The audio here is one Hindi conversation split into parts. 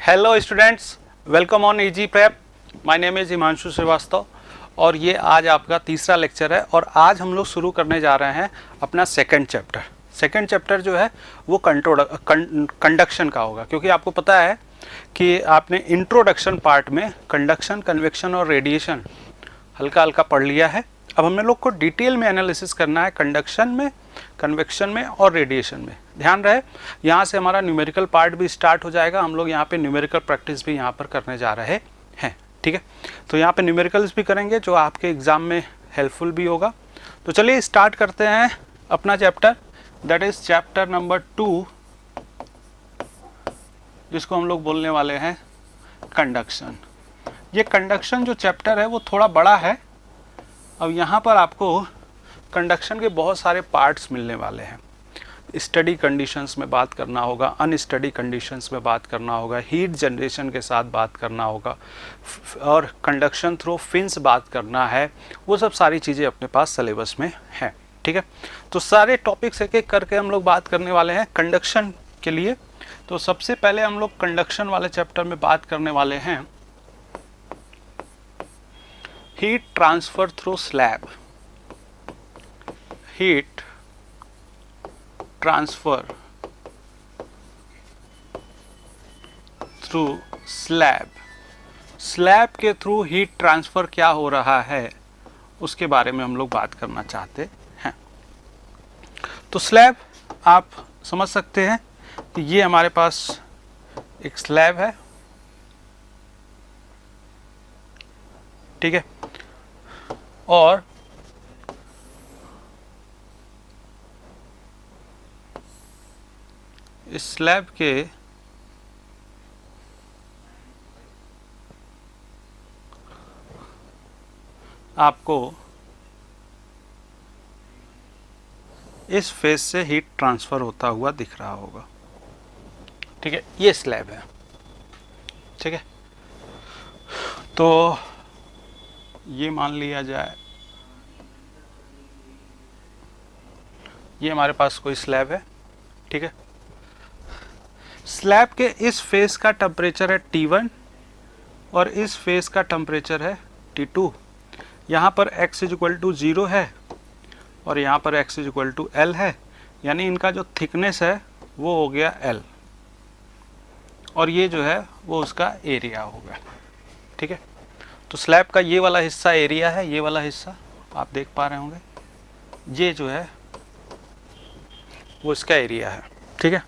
Hello students, welcome on easy prep. My name is Himanshu Srivastava और ये आज आपका तीसरा लेक्चर है और आज हम लोग शुरू करने जा रहे हैं अपना सेकंड चैप्टर। सेकंड चैप्टर जो है वो कंडक्शन का होगा, क्योंकि आपको पता है कि आपने इंट्रोडक्शन पार्ट में कंडक्शन, कन्वेक्शन और रेडिएशन हल्का हल्का पढ़ लिया है। अब हमें लोग को डिटेल में एनालिसिस करना है कंडक्शन में, कन्वेक्शन में और रेडिएशन में। ध्यान रहे, यहाँ से हमारा न्यूमेरिकल पार्ट भी स्टार्ट हो जाएगा। हम लोग यहाँ पे न्यूमेरिकल प्रैक्टिस भी यहाँ पर करने जा रहे हैं, ठीक है। तो यहाँ पे न्यूमेरिकल्स भी करेंगे जो आपके एग्जाम में हेल्पफुल भी होगा। तो चलिए स्टार्ट करते हैं अपना chapter, that is chapter number 2, जिसको हम लोग बोलने वाले हैं कंडक्शन। ये कंडक्शन जो चैप्टर है वो थोड़ा बड़ा है। अब यहाँ पर आपको कंडक्शन के बहुत सारे पार्ट्स मिलने वाले हैं। स्टडी कंडीशंस में बात करना होगा, अनस्टडी कंडीशंस में बात करना होगा, हीट जनरेशन के साथ बात करना होगा और कंडक्शन थ्रू फिन्स बात करना है। वो सब सारी चीज़ें अपने पास सिलेबस में हैं, ठीक है। तो सारे टॉपिक्स एक एक करके हम लोग बात करने वाले हैं कंडक्शन के लिए। तो सबसे पहले हम लोग कंडक्शन वाले चैप्टर में बात करने वाले हैं heat transfer through slab. Heat transfer through slab. Slab के थ्रू हीट ट्रांसफर क्या हो रहा है उसके बारे में हम लोग बात करना चाहते हैं। तो स्लैब आप समझ सकते हैं कि ये हमारे पास एक स्लैब है, ठीक है। और इस स्लैब के आपको इस फेस से हीट ट्रांसफर होता हुआ दिख रहा होगा, ठीक है। ये स्लैब है, ठीक है। तो ये मान लिया जाए ये हमारे पास कोई स्लैब है, ठीक है। स्लैब के इस फेस का टेम्परेचर है T1 और इस फेस का टेम्परेचर है T2। यहाँ पर x = 0 है और यहाँ पर x = L है, यानी इनका जो थिकनेस है वो हो गया L और ये जो है वो उसका एरिया होगा, ठीक है। तो स्लैब का ये वाला हिस्सा एरिया है, ये वाला हिस्सा आप देख पा रहे होंगे, ये जो है वो इसका एरिया है, ठीक है।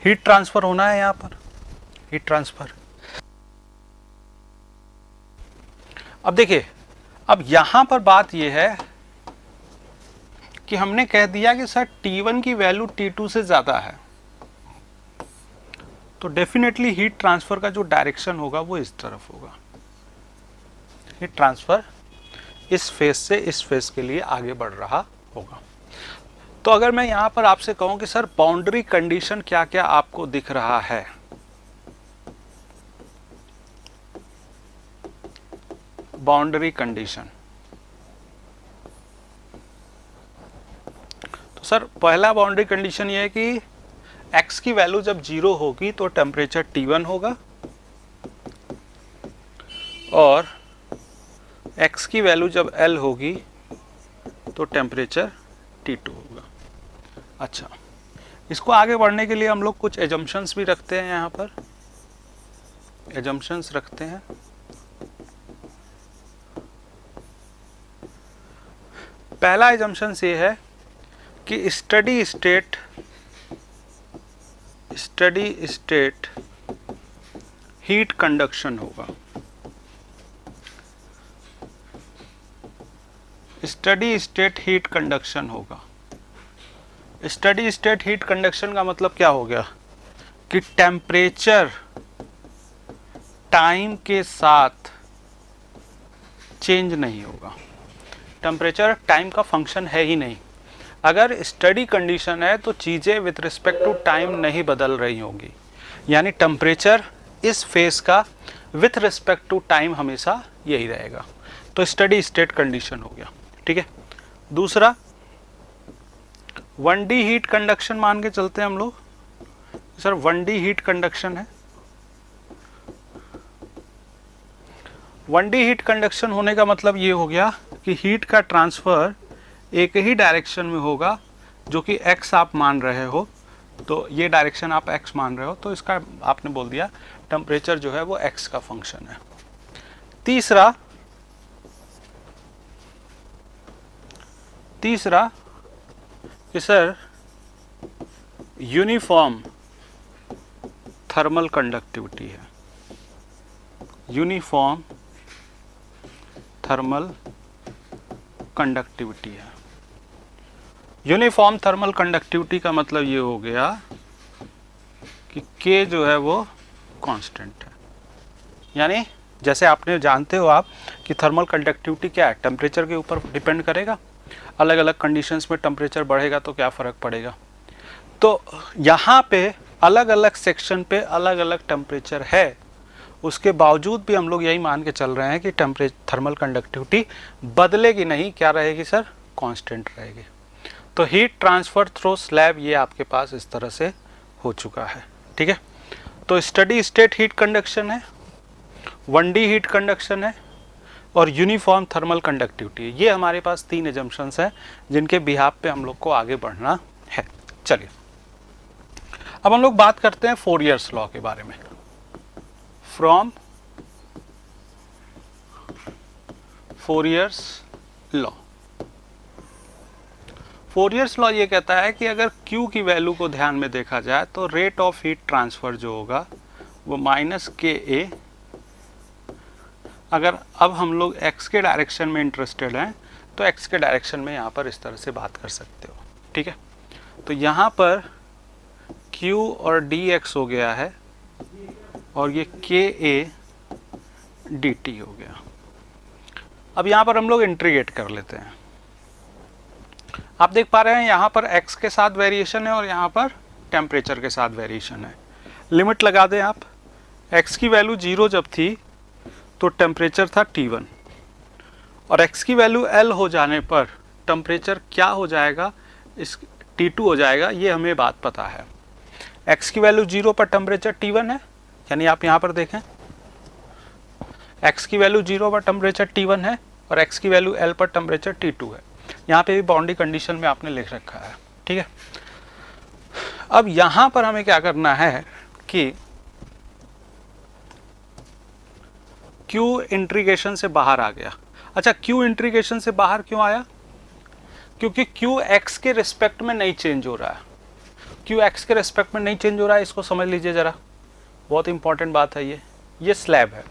हीट ट्रांसफर होना है यहाँ पर, हीट ट्रांसफर। अब देखिए, अब यहाँ पर बात ये है कि हमने कह दिया कि सर T1 की वैल्यू T2 से ज़्यादा है, तो डेफिनेटली हीट ट्रांसफर का जो डायरेक्शन होगा वो इस तरफ होगा। हीट ट्रांसफर इस फेस से इस फेस के लिए आगे बढ़ रहा होगा। तो अगर मैं यहाँ पर आपसे कहूँ कि सर बाउंड्री कंडीशन क्या क्या आपको दिख रहा है, बाउंड्री कंडीशन, तो सर पहला बाउंड्री कंडीशन ये है कि x की वैल्यू जब 0 होगी तो टेम्परेचर T1 होगा और x की वैल्यू जब L होगी तो टेम्परेचर T2 होगा। अच्छा, इसको आगे बढ़ने के लिए हम लोग कुछ एजम्पशंस भी रखते हैं। यहाँ पर एजम्पशंस रखते हैं। पहला एजम्पशंस ये है कि स्टडी स्टेट हीट कंडक्शन होगा। स्टडी स्टेट हीट कंडक्शन होगा। स्टडी स्टेट हीट कंडक्शन का मतलब क्या हो गया कि टेम्परेचर टाइम के साथ चेंज नहीं होगा। टेम्परेचर टाइम का फंक्शन है ही नहीं। अगर स्टडी कंडीशन है तो चीज़ें विथ रिस्पेक्ट टू टाइम नहीं बदल रही होंगी, यानी टेम्परेचर इस फेस का विथ रिस्पेक्ट टू टाइम हमेशा यही रहेगा। तो स्टडी स्टेट कंडीशन हो गया, ठीक है। दूसरा 1D हीट कंडक्शन मान के चलते हैं हम लोग। सर 1D हीट कंडक्शन है 1D हीट कंडक्शन होने का मतलब ये हो गया कि हीट का ट्रांसफ़र एक ही डायरेक्शन में होगा, जो कि x आप मान रहे हो, तो ये डायरेक्शन आप x मान रहे हो, तो इसका आपने बोल दिया टेम्परेचर जो है वो x का फंक्शन है। तीसरा कि सर यूनिफॉर्म थर्मल कंडक्टिविटी है, यूनिफॉर्म थर्मल कंडक्टिविटी है। यूनिफॉर्म थर्मल कंडक्टिविटी का मतलब ये हो गया कि K जो है वो कांस्टेंट है, यानी जैसे आपने जानते हो आप कि थर्मल कंडक्टिविटी क्या है, टेम्परेचर के ऊपर डिपेंड करेगा। अलग अलग कंडीशंस में टेम्परेचर बढ़ेगा तो क्या फ़र्क पड़ेगा। तो यहाँ पे अलग अलग सेक्शन पे अलग अलग टेम्परेचर है, उसके बावजूद भी हम लोग यही मान के चल रहे हैं कि थर्मल कंडक्टिविटी बदलेगी नहीं, क्या रहेगी सर, कांस्टेंट रहेगी। तो हीट ट्रांसफ़र थ्रू स्लैब ये आपके पास इस तरह से हो चुका है, ठीक है। तो स्टडी स्टेट हीट कंडक्शन है, 1D हीट कंडक्शन है और यूनिफॉर्म थर्मल कंडक्टिविटी, ये हमारे पास 3 एजम्पशंस हैं जिनके बिहाफ पे हम लोग को आगे बढ़ना है। चलिए अब हम लोग बात करते हैं फोरियर्स लॉ के बारे में। फ्रॉम फोरियर्स लॉ, फोरियर्स लॉ ये कहता है कि अगर Q की वैल्यू को ध्यान में देखा जाए तो रेट ऑफ हीट ट्रांसफ़र जो होगा वो -KA, अगर अब हम लोग x के डायरेक्शन में इंटरेस्टेड हैं तो x के डायरेक्शन में यहाँ पर इस तरह से बात कर सकते हो, ठीक है। तो यहाँ पर Q और dx हो गया है और ये KA dt हो गया। अब यहाँ पर हम लोग इंटीग्रेट कर लेते हैं। आप देख पा रहे हैं यहाँ पर x के साथ वेरिएशन है और यहाँ पर टेम्परेचर के साथ वेरिएशन है। लिमिट लगा दें आप, x की वैल्यू 0 जब थी तो टेम्परेचर था T1 और x की वैल्यू L हो जाने पर टेम्परेचर क्या हो जाएगा, इस T2 हो जाएगा, ये हमें बात पता है। x की वैल्यू 0 पर टेम्परेचर T1 है, यानी आप यहाँ पर देखें x की वैल्यू 0 पर टेम्परेचर T1 है और x की वैल्यू L पर टेम्परेचर T2 है। यहाँ पे भी बाउंड्री कंडीशन में आपने लिख रखा है, ठीक है। अब यहाँ पर हमें क्या करना है कि Q इंटीग्रेशन से बाहर आ गया। अच्छा, Q इंटीग्रेशन से बाहर क्यों आया, क्योंकि Q x के रिस्पेक्ट में नहीं चेंज हो रहा है। Q x के रिस्पेक्ट में नहीं चेंज हो रहा है, इसको समझ लीजिए ज़रा, बहुत इंपॉर्टेंट बात है ये स्लैब है।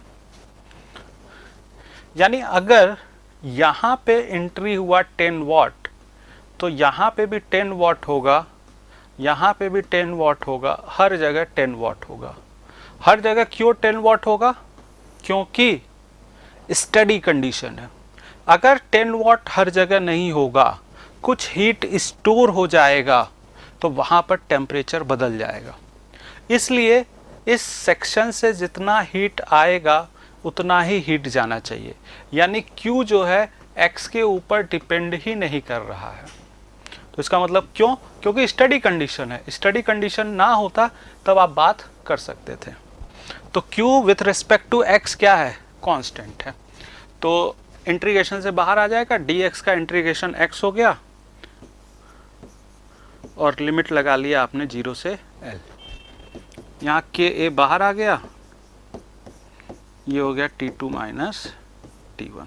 यानी अगर यहाँ पे एंट्री हुआ 10 वाट तो यहाँ पे भी 10 वाट होगा, यहाँ पे भी 10 वाट होगा, हर जगह 10 वाट होगा। हर जगह क्यों 10 वाट होगा, क्योंकि स्टडी कंडीशन है। अगर 10 वाट हर जगह नहीं होगा, कुछ हीट स्टोर हो जाएगा तो वहाँ पर टेम्परेचर बदल जाएगा। इसलिए इस सेक्शन से जितना हीट आएगा उतना ही हीट जाना चाहिए, यानी Q जो है x के ऊपर डिपेंड ही नहीं कर रहा है। तो इसका मतलब क्यों, क्योंकि स्टडी कंडीशन है। स्टडी कंडीशन ना होता तब आप बात कर सकते थे। तो Q with respect to x क्या है, कांस्टेंट है। तो इंटीग्रेशन से बाहर आ जाएगा, dx का इंटीग्रेशन x हो गया और लिमिट लगा लिया आपने 0 से L। यहाँ KA बाहर आ गया, ये हो गया T2 माइनस T1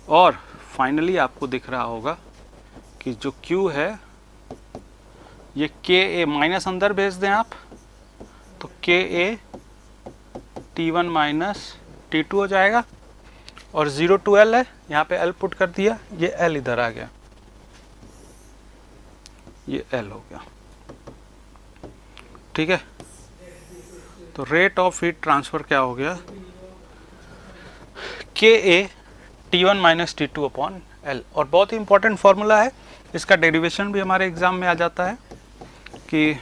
और फाइनली आपको दिख रहा होगा कि जो Q है ये KA माइनस अंदर भेज दें आप तो KA T1 माइनस T2 हो जाएगा और 0 to L है, यहाँ पे L पुट कर दिया, ये L इधर आ गया, ये L हो गया, ठीक है। तो रेट ऑफ हीट ट्रांसफ़र क्या हो गया, KA T1 minus T2 upon L। और बहुत ही इंपॉर्टेंट फॉर्मूला है, इसका डेरिवेशन भी हमारे एग्जाम में आ जाता है कि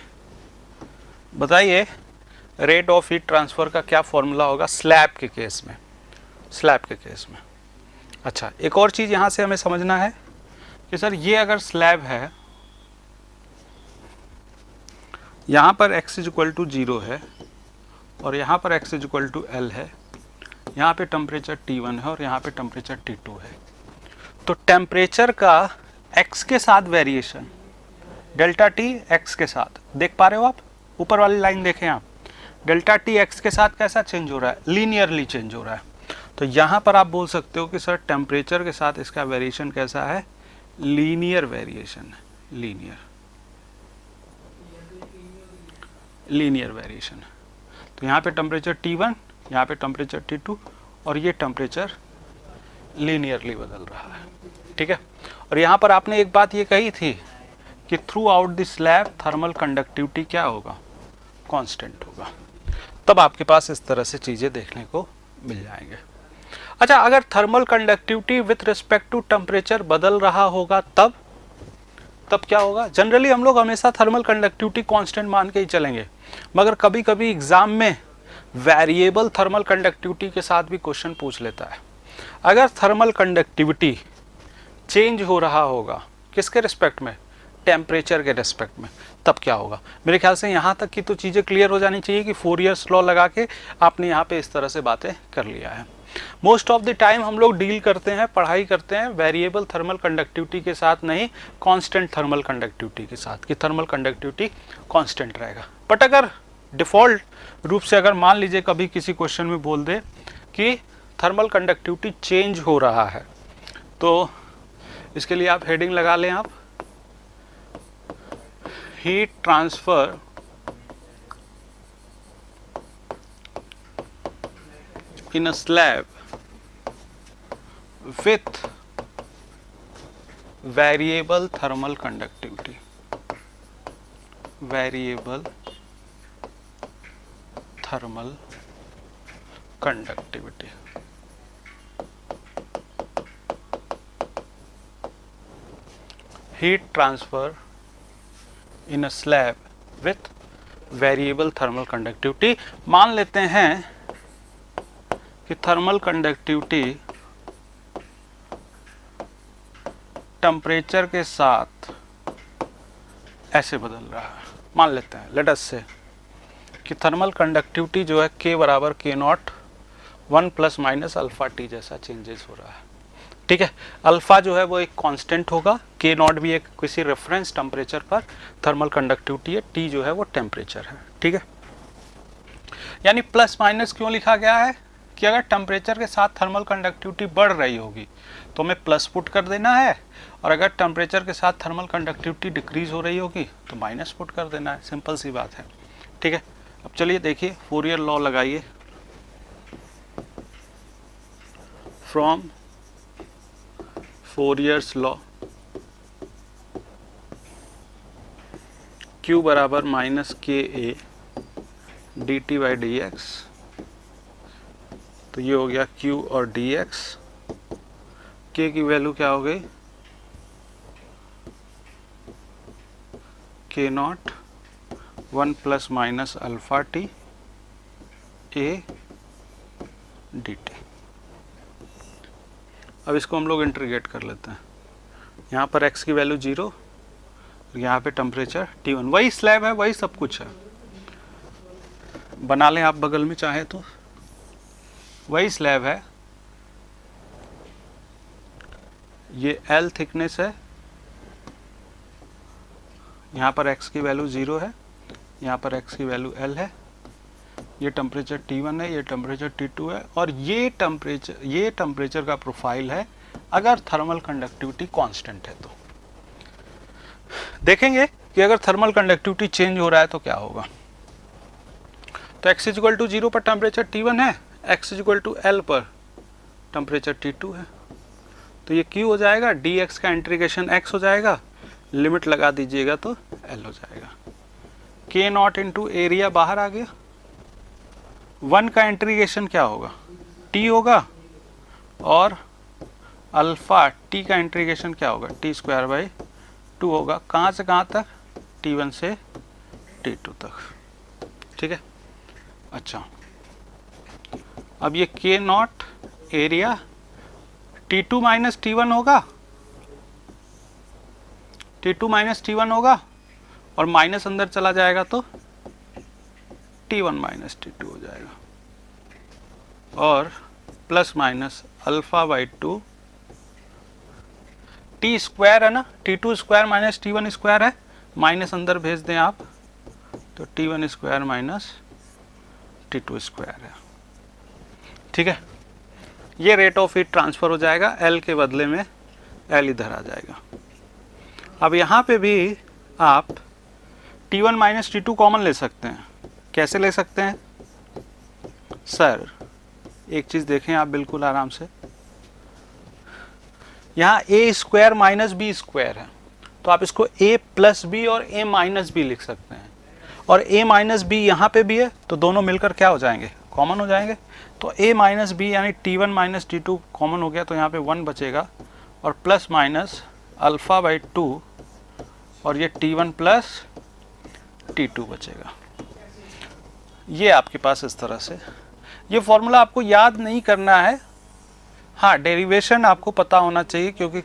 बताइए रेट ऑफ हीट ट्रांसफ़र का क्या फॉर्मूला होगा स्लैब के केस में, स्लैब के केस में। अच्छा, एक और चीज़ यहाँ से हमें समझना है कि सर ये अगर स्लैब है, यहाँ पर x इज इक्वल टू 0 है और यहाँ पर x is equal to L है, यहाँ पे टेम्परेचर T1 है और यहाँ पे टेम्परेचर T2 है। तो टेम्परेचर का x के साथ वेरिएशन डेल्टा टी x के साथ देख पा रहे हो आप, ऊपर वाली लाइन देखें आप, डेल्टा टी x के साथ कैसा चेंज हो रहा है, लीनियरली चेंज हो रहा है। तो यहाँ पर आप बोल सकते हो कि सर टेम्परेचर के साथ इसका वेरिएशन कैसा है, लीनियर वेरिएशन है, लीनियर वेरिएशन। तो यहाँ पे टेम्परेचर T1, यहाँ पे टेम्परेचर T2 और ये टेम्परेचर लीनियरली बदल रहा है, ठीक है। और यहाँ पर आपने एक बात ये कही थी कि through out the slab thermal conductivity क्या होगा, कांस्टेंट होगा। तब आपके पास इस तरह से चीज़ें देखने को मिल जाएंगे। अच्छा, अगर thermal conductivity with respect to temperature बदल रहा होगा तब क्या होगा। जनरली हम लोग हमेशा थर्मल कंडक्टिविटी कांस्टेंट मान के ही चलेंगे, मगर कभी कभी एग्जाम में वेरिएबल थर्मल कंडक्टिविटी के साथ भी क्वेश्चन पूछ लेता है। अगर थर्मल कंडक्टिविटी चेंज हो रहा होगा किसके रिस्पेक्ट में, टेम्परेचर के रिस्पेक्ट में, तब क्या होगा। मेरे ख्याल से यहाँ तक की तो चीज़ें क्लियर हो जानी चाहिए कि फोरियर्स लॉ लगा के आपने यहाँ पे इस तरह से बातें कर लिया है। मोस्ट ऑफ द टाइम हम लोग डील करते हैं, पढ़ाई करते हैं वेरिएबल थर्मल कंडक्टिविटी के साथ, नहीं कांस्टेंट थर्मल कंडक्टिविटी के साथ, कि थर्मल कंडक्टिविटी कांस्टेंट रहेगा। बट अगर डिफ़ॉल्ट रूप से अगर मान लीजिए कभी किसी क्वेश्चन में बोल दे कि थर्मल कंडक्टिविटी चेंज हो रहा है, तो इसके लिए आप हेडिंग लगा लें, आप heat transfer in a slab with variable thermal conductivity, variable thermal conductivity। heat transfer in a slab with variable thermal conductivity। मान लेते हैं कि थर्मल कंडक्टिविटी टेम्परेचर के साथ ऐसे बदल रहा है। मान लेते हैं लेट अस से कि थर्मल कंडक्टिविटी जो है K बराबर K0 1 plus minus alpha T जैसा चेंजेस हो रहा है, ठीक है। अल्फा जो है वो एक कांस्टेंट होगा, K0 भी एक किसी रेफरेंस टेम्परेचर पर थर्मल कंडक्टिविटी है, T जो है वो टेम्परेचर है, ठीक है। यानी प्लस माइनस क्यों लिखा गया है कि अगर टेम्परेचर के साथ थर्मल कंडक्टिविटी बढ़ रही होगी तो हमें प्लस पुट कर देना है, और अगर टेम्परेचर के साथ थर्मल कंडक्टिविटी डिक्रीज हो रही होगी तो माइनस पुट कर देना है। सिंपल सी बात है, ठीक है। अब चलिए देखिए, फोरियर लॉ लगाइए। फ्रॉम फोरियर्स लॉ Q बराबर minus KA dt by D x, तो ये हो गया Q और dx। K की वैल्यू क्या हो गई, K0 1 plus minus alpha T A dt। अब इसको हम लोग इंटीग्रेट कर लेते हैं। यहाँ पर x की वैल्यू 0 और यहाँ पे टेम्परेचर T1, वही स्लैब है, वही सब कुछ है, बना लें आप बगल में चाहे तो, वही स्लैब है, ये L थिकनेस है, यहाँ पर x की वैल्यू 0 है, यहाँ पर x की वैल्यू L है, ये टेम्परेचर T1 है, ये टेम्परेचर T2 है, और ये टेम्परेचर का प्रोफाइल है अगर थर्मल कंडक्टिविटी कांस्टेंट है। तो देखेंगे कि अगर थर्मल कंडक्टिविटी चेंज हो रहा है तो क्या होगा। तो x इक्वल टू 0 पर टेम्परेचर T1 है, x इक्वल टू L पर टेम्परेचर T2 है, तो ये Q हो जाएगा, dx का इंटीग्रेशन x हो जाएगा, लिमिट लगा दीजिएगा तो L हो जाएगा। K0 इंटू एरिया बाहर आ गया, 1 का इंटीग्रेशन क्या होगा, T होगा, और अल्फा T का इंटीग्रेशन क्या होगा, T स्क्वायर बाई 2 होगा। कहाँ से कहाँ तक, T1 से T2 तक, ठीक है। अच्छा, अब ये K0 area T2 minus T1 होगा, T2 माइनस T1 होगा, और माइनस अंदर चला जाएगा तो T1 माइनस T2 हो जाएगा, और plus minus alpha by 2 T square है ना, T2 square minus T1 square है, माइनस अंदर भेज दें आप तो T1 square minus T2 square है। ठीक है, ये रेट ऑफ हीट ट्रांसफर हो जाएगा, L के बदले में L इधर आ जाएगा। अब यहाँ पे भी आप T1 माइनस T2 कॉमन ले सकते हैं। कैसे ले सकते हैं सर? एक चीज़ देखें आप बिल्कुल आराम से, यहाँ a square minus B square है, तो आप इसको a प्लस बी और a माइनस बी लिख सकते हैं, और a माइनस बी यहाँ पे भी है, तो दोनों मिलकर क्या हो जाएंगे? कॉमन हो जाएंगे। तो a माइनस बी यानी T1 माइनस T2 कॉमन हो गया, तो यहाँ पे 1 बचेगा, और प्लस माइनस अल्फ़ा बाई 2 और ये T1 प्लस T2 बचेगा। ये आपके पास इस तरह से, ये फॉर्मूला आपको याद नहीं करना है, हाँ डेरिवेशन आपको पता होना चाहिए, क्योंकि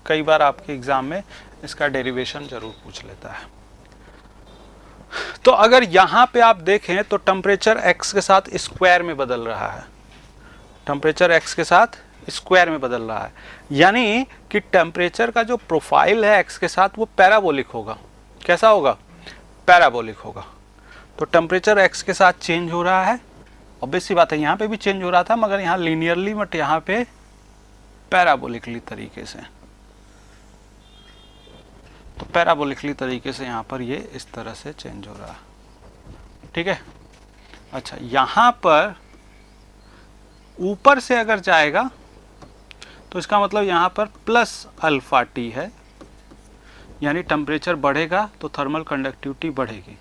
कई बार आपके एग्जाम में इसका डेरिवेशन जरूर पूछ लेता है। तो अगर यहाँ पे आप देखें तो टेम्परेचर x के साथ स्क्वायर में बदल रहा है, टेम्परेचर x के साथ स्क्वायर में बदल रहा है, यानी कि टेम्परेचर का जो प्रोफाइल है x के साथ वो पैराबोलिक होगा। कैसा होगा? पैराबोलिक होगा। तो टेम्परेचर x के साथ चेंज हो रहा है, ऑब्वियस सी बात है यहाँ पे भी चेंज हो रहा था, मगर यहाँ लीनियरली, बट यहाँ पे पैराबोलिकली तरीके से। तो पैराबोलिकली तरीके से यहाँ पर ये इस तरह से चेंज हो रहा है। ठीक है, अच्छा यहाँ पर ऊपर से अगर जाएगा तो इसका मतलब यहाँ पर प्लस अल्फा टी है, यानी टेम्परेचर बढ़ेगा तो थर्मल कंडक्टिविटी बढ़ेगी,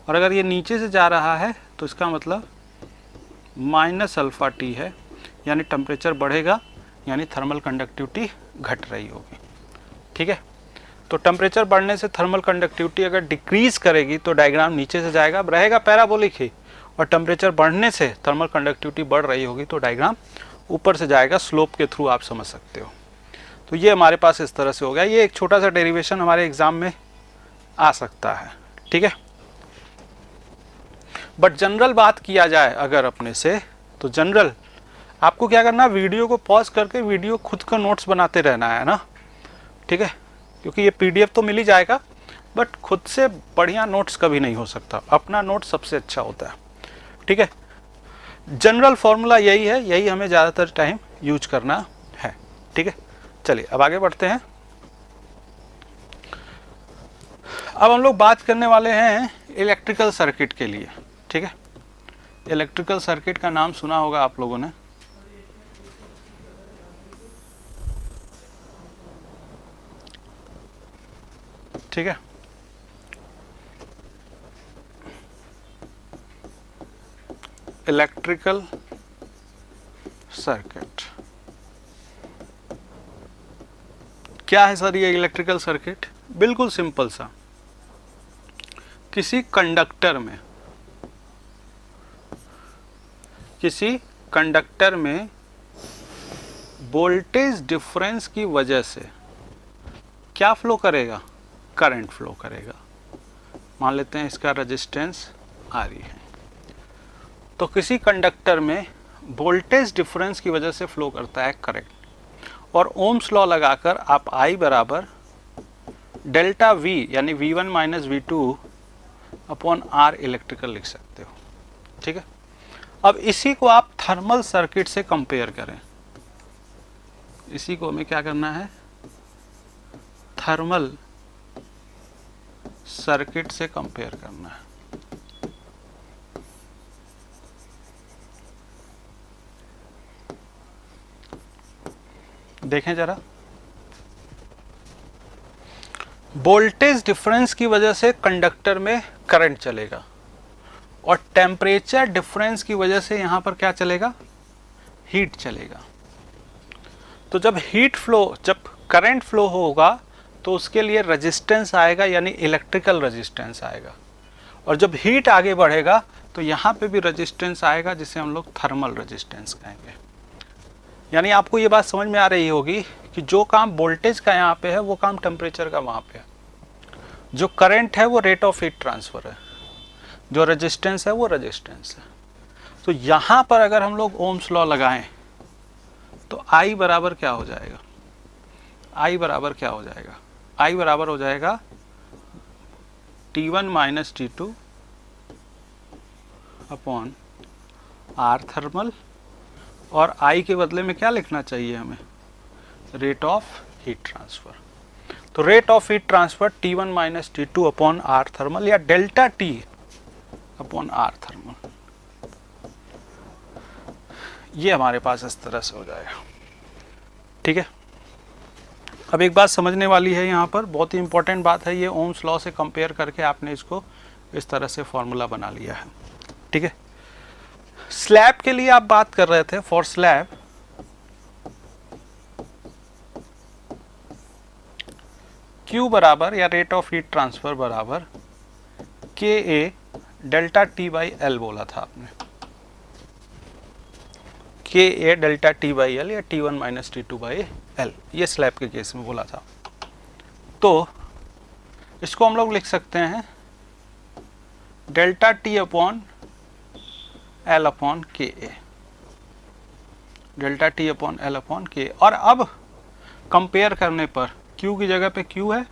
और अगर ये नीचे से जा रहा है तो इसका मतलब माइनस अल्फा टी है, यानी टेम्परेचर बढ़ेगा यानी थर्मल कंडक्टिविटी घट रही होगी। ठीक है, तो टेम्परेचर बढ़ने से थर्मल कंडक्टिविटी अगर डिक्रीज करेगी तो डायग्राम नीचे से जाएगा, रहेगा पैराबोलिक ही, और टेम्परेचर बढ़ने से थर्मल कंडक्टिविटी बढ़ रही होगी तो डायग्राम ऊपर से जाएगा, स्लोप के थ्रू आप समझ सकते हो। तो ये हमारे पास इस तरह से हो गया, ये एक छोटा सा डेरिवेशन हमारे एग्जाम में आ सकता है। ठीक है, बट जनरल बात किया जाए अगर अपने से, तो जनरल आपको क्या करना है, वीडियो को पॉज करके वीडियो खुद का नोट्स बनाते रहना है ना। ठीक है, क्योंकि ये PDF तो मिल ही जाएगा, बट खुद से बढ़िया नोट्स कभी नहीं हो सकता, अपना नोट सबसे अच्छा होता है। ठीक है, जनरल फॉर्मूला यही है, यही हमें ज़्यादातर टाइम यूज करना है। ठीक है, चलिए अब आगे बढ़ते हैं। अब हम लोग बात करने वाले हैं इलेक्ट्रिकल सर्किट के लिए। ठीक है, इलेक्ट्रिकल सर्किट का नाम सुना होगा आप लोगों ने। ठीक है, इलेक्ट्रिकल सर्किट क्या है सर? ये इलेक्ट्रिकल सर्किट बिल्कुल सिंपल सा, किसी कंडक्टर में वोल्टेज डिफरेंस की वजह से क्या फ्लो करेगा? करंट फ्लो करेगा। मान लेते हैं इसका रेजिस्टेंस RE है, तो किसी कंडक्टर में वोल्टेज डिफरेंस की वजह से फ्लो करता है करंट, और ओम्स लॉ लगाकर आप I बराबर डेल्टा V यानी V1 minus V2 upon R electrical लिख सकते हो। ठीक है, अब इसी को आप थर्मल सर्किट से कंपेयर करें, इसी को हमें क्या करना है, थर्मल सर्किट से कंपेयर करना है। देखें जरा, वोल्टेज डिफरेंस की वजह से कंडक्टर में करंट चलेगा, और टेम्परेचर डिफरेंस की वजह से यहां पर क्या चलेगा? हीट चलेगा। तो जब करंट फ्लो होगा तो उसके लिए रेजिस्टेंस आएगा, यानी इलेक्ट्रिकल रेजिस्टेंस आएगा, और जब हीट आगे बढ़ेगा तो यहाँ पे भी रेजिस्टेंस आएगा, जिसे हम लोग थर्मल रेजिस्टेंस कहेंगे। यानी आपको ये बात समझ में आ रही होगी कि जो काम वोल्टेज का यहाँ पे है वो काम टेम्परेचर का वहाँ पे है। जो करंट है वो रेट ऑफ हीट ट्रांसफर है, जो रेजिस्टेंस है वो रेजिस्टेंस है। तो यहाँ पर अगर हम लोग ओम्स लॉ लगाएं तो I बराबर क्या हो जाएगा, I बराबर क्या हो जाएगा, I बराबर हो जाएगा T1 minus T2 upon R thermal, और I के बदले में क्या लिखना चाहिए हमें, रेट ऑफ हीट ट्रांसफर। तो rate of heat transfer T1 minus T2 upon R thermal या delta T upon R thermal, ये हमारे पास इस तरह से हो जाएगा। ठीक है, अब एक बात समझने वाली है यहाँ पर, बहुत ही इंपॉर्टेंट बात है, ये ओम्स लॉ से कंपेयर करके आपने इसको इस तरह से फॉर्मूला बना लिया है। ठीक है, स्लैब के लिए आप बात कर रहे थे, फॉर स्लैब Q बराबर या रेट ऑफ हीट ट्रांसफर बराबर KA delta T by L बोला था आपने, KA delta T by L या T1 minus T2 by L, ये स्लैब के केस में बोला था। तो इसको हम लोग लिख सकते हैं delta T upon L upon KA, delta T upon L upon KA। और अब कंपेयर करने पर Q की जगह पे Q है,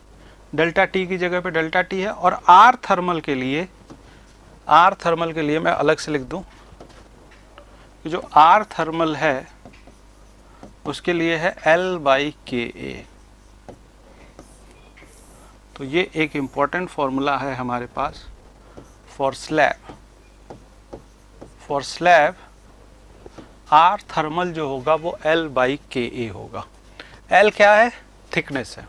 डेल्टा T की जगह पे डेल्टा T है, और R थर्मल के लिए मैं अलग से लिख दूं कि जो R थर्मल है उसके लिए है L बाई KA। तो ये एक इंपॉर्टेंट फॉर्मूला है हमारे पास for slab. For slab R thermal जो होगा वो L बाई KA होगा। L क्या है, थिकनेस है,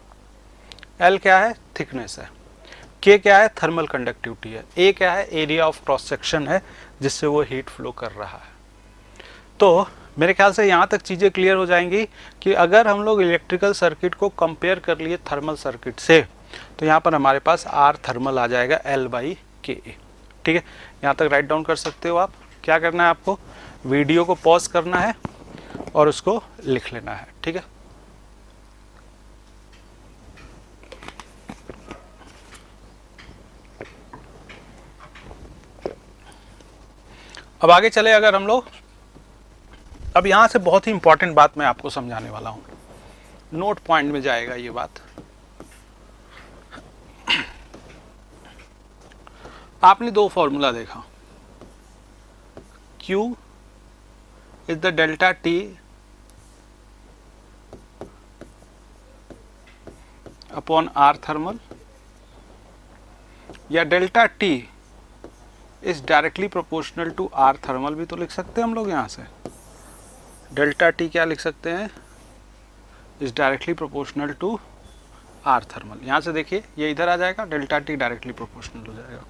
L क्या है, थिकनेस है, K क्या है, थर्मल कंडक्टिविटी है, A क्या है, एरिया ऑफ क्रॉस सेक्शन है जिससे वो हीट फ्लो कर रहा है। तो मेरे ख्याल से यहाँ तक चीज़ें क्लियर हो जाएंगी कि अगर हम लोग इलेक्ट्रिकल सर्किट को कंपेयर कर लिए थर्मल सर्किट से, तो यहाँ पर हमारे पास R थर्मल आ जाएगा L बाई KA। ठीक है, यहाँ तक राइट डाउन कर सकते हो आप। क्या करना है आपको, वीडियो को पॉज करना है और उसको लिख लेना है। ठीक है, अब आगे चले अगर हम लोग, अब यहाँ से बहुत ही इंपॉर्टेंट बात मैं आपको समझाने वाला हूँ, नोट पॉइंट में जाएगा ये बात। आपने दो फॉर्मूला देखा, Q is the delta T upon R thermal, या delta T is directly proportional to R thermal भी तो लिख सकते हैं हम लोग। यहाँ से डेल्टा T क्या लिख सकते हैं, is directly proportional to R thermal. यहाँ से देखिए ये इधर आ जाएगा, डेल्टा T डायरेक्टली प्रोपोर्शनल हो जाएगा।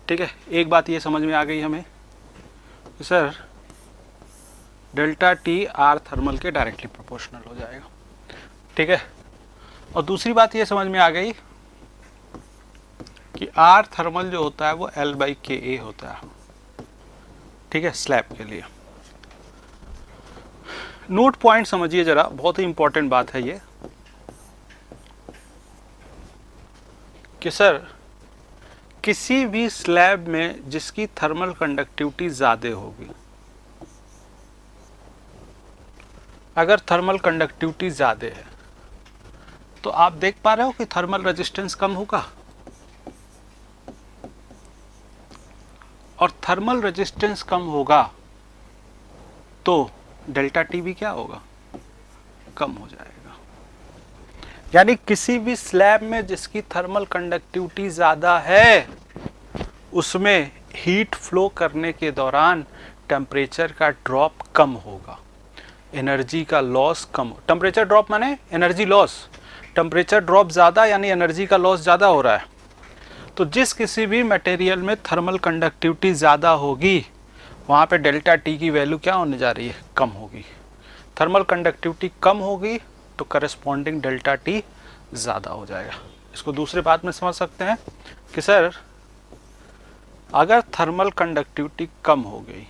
ठीक है, एक बात ये समझ में आ गई हमें sir, delta T R thermal के डायरेक्टली प्रोपोर्शनल हो जाएगा। ठीक है, और दूसरी बात ये समझ में आ गई कि R थर्मल जो होता है वो L बाई KA होता है। ठीक है, स्लैब के लिए नोट पॉइंट समझिए जरा, बहुत ही इंपॉर्टेंट बात है ये कि सर किसी भी स्लैब में जिसकी थर्मल कंडक्टिविटी ज़्यादा होगी, अगर थर्मल कंडक्टिविटी ज़्यादा है तो आप देख पा रहे हो कि थर्मल रेजिस्टेंस कम होगा, और थर्मल रेजिस्टेंस कम होगा तो डेल्टा T भी क्या होगा, कम हो जाएगा। यानी किसी भी स्लैब में जिसकी थर्मल कंडक्टिविटी ज़्यादा है उसमें हीट फ्लो करने के दौरान टेम्परेचर का ड्रॉप कम होगा, एनर्जी का लॉस कम। टेम्परेचर ड्रॉप माने एनर्जी लॉस, टेम्परेचर ड्रॉप ज़्यादा यानी एनर्जी का लॉस ज़्यादा हो रहा है। तो जिस किसी भी मटेरियल में थर्मल कंडक्टिविटी ज़्यादा होगी वहाँ पे डेल्टा T की वैल्यू क्या होने जा रही है, कम होगी। थर्मल कंडक्टिविटी कम होगी तो करस्पॉन्डिंग डेल्टा T ज़्यादा हो जाएगा। इसको दूसरे बात में समझ सकते हैं कि सर अगर थर्मल कंडक्टिविटी कम हो गई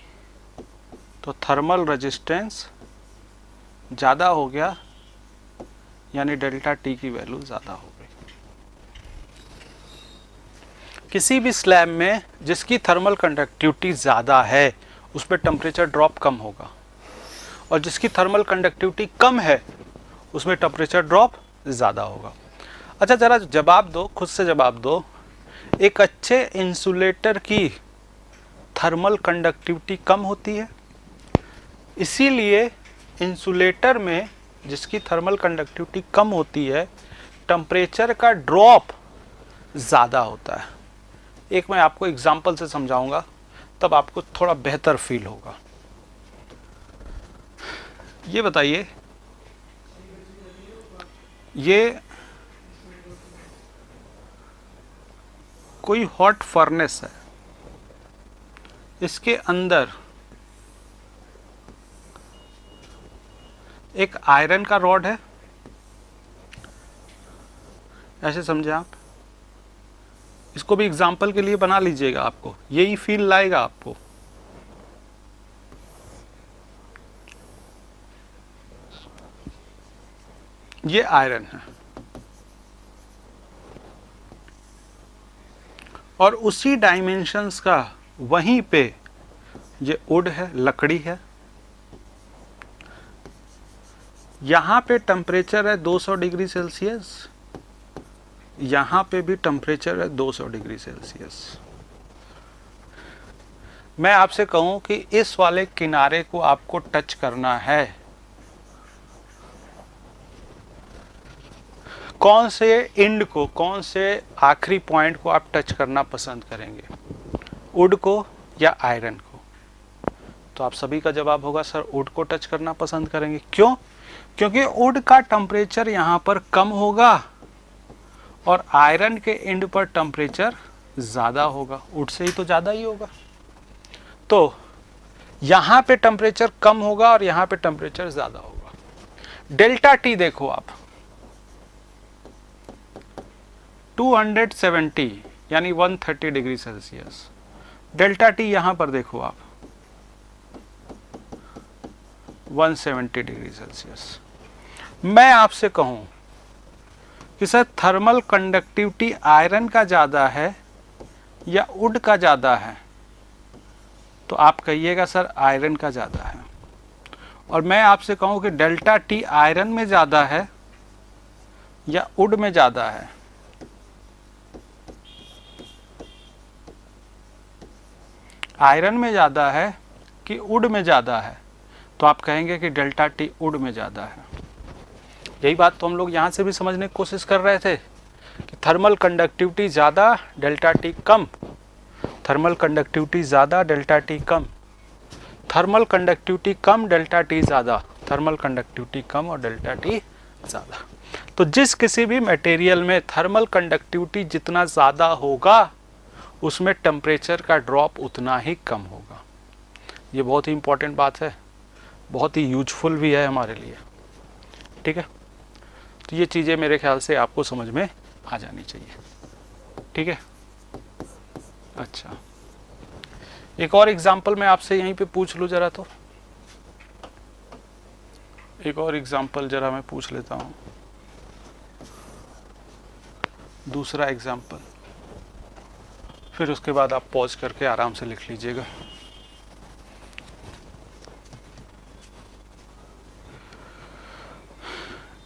तो थर्मल रेजिस्टेंस ज़्यादा हो गया यानी डेल्टा T की वैल्यू ज़्यादा हो गई। किसी भी स्लैब में जिसकी थर्मल कंडक्टिविटी ज़्यादा है उस पर टेम्परेचर ड्रॉप कम होगा, और जिसकी थर्मल कंडक्टिविटी कम है उसमें टेम्परेचर ड्रॉप ज़्यादा होगा। अच्छा ज़रा जवाब दो, खुद से जवाब दो, एक अच्छे इंसुलेटर की थर्मल कंडक्टिविटी कम होती है, इसीलिए इंसुलेटर में जिसकी थर्मल कंडक्टिविटी कम होती है टेम्परेचर का ड्रॉप ज़्यादा होता है। एक मैं आपको एग्जांपल से समझाऊंगा, तब आपको थोड़ा बेहतर फील होगा। ये बताइए, ये कोई हॉट फर्नेस है, इसके अंदर एक आयरन का रॉड है, ऐसे समझे आप, इसको भी एग्जाम्पल के लिए बना लीजिएगा, आपको यही फील लाएगा आपको। ये आयरन है और उसी डायमेंशंस का वहीं पे ये वुड है, लकड़ी है। यहाँ पे टेम्परेचर है 200 डिग्री सेल्सियस, यहाँ पे भी टेम्परेचर है 200 डिग्री सेल्सियस। मैं आपसे कहूँ कि इस वाले किनारे को आपको टच करना है, कौन से एंड को, कौन से आखिरी पॉइंट को आप टच करना पसंद करेंगे, वुड को या आयरन को? तो आप सभी का जवाब होगा सर वुड को टच करना पसंद करेंगे। क्यों? क्योंकि वुड का टेम्परेचर यहाँ पर कम होगा और आयरन के एंड पर टेम्परेचर ज़्यादा होगा, वुड से ही तो ज़्यादा ही होगा। तो यहाँ पे टेम्परेचर कम होगा और यहाँ पे टेम्परेचर ज़्यादा होगा। डेल्टा टी देखो आप, 270 यानी 130 डिग्री सेल्सियस। डेल्टा टी यहाँ पर देखो आप 170 डिग्री सेल्सियस। मैं आपसे कहूं कि सर थर्मल कंडक्टिविटी आयरन का ज़्यादा है या वुड का ज़्यादा है, तो आप कहिएगा सर आयरन का ज़्यादा है। और मैं आपसे कहूं कि डेल्टा टी आयरन में ज़्यादा है या वुड में ज़्यादा है, आयरन में ज़्यादा है कि वुड में ज़्यादा है, तो आप कहेंगे कि डेल्टा टी वुड में ज़्यादा है। यही बात तो हम लोग यहाँ से भी समझने की कोशिश कर रहे थे कि थर्मल कंडक्टिविटी ज़्यादा, डेल्टा टी कम, थर्मल कंडक्टिविटी ज़्यादा, डेल्टा टी कम, थर्मल कंडक्टिविटी कम, डेल्टा टी ज़्यादा, थर्मल कंडक्टिविटी कम और डेल्टा टी ज़्यादा। तो जिस किसी भी मटेरियल में थर्मल कंडक्टिविटी जितना ज़्यादा होगा उसमें टेम्परेचर का ड्रॉप उतना ही कम होगा। ये बहुत ही इंपॉर्टेंट बात है, बहुत ही यूजफुल भी है हमारे लिए। ठीक है, तो ये चीज़ें मेरे ख्याल से आपको समझ में आ जानी चाहिए। ठीक है, अच्छा एक और एग्जांपल मैं आपसे यहीं पे पूछ लूँ जरा, तो एक और एग्जांपल जरा मैं पूछ लेता हूँ, दूसरा एग्जांपल, फिर उसके बाद आप पॉज करके आराम से लिख लीजिएगा।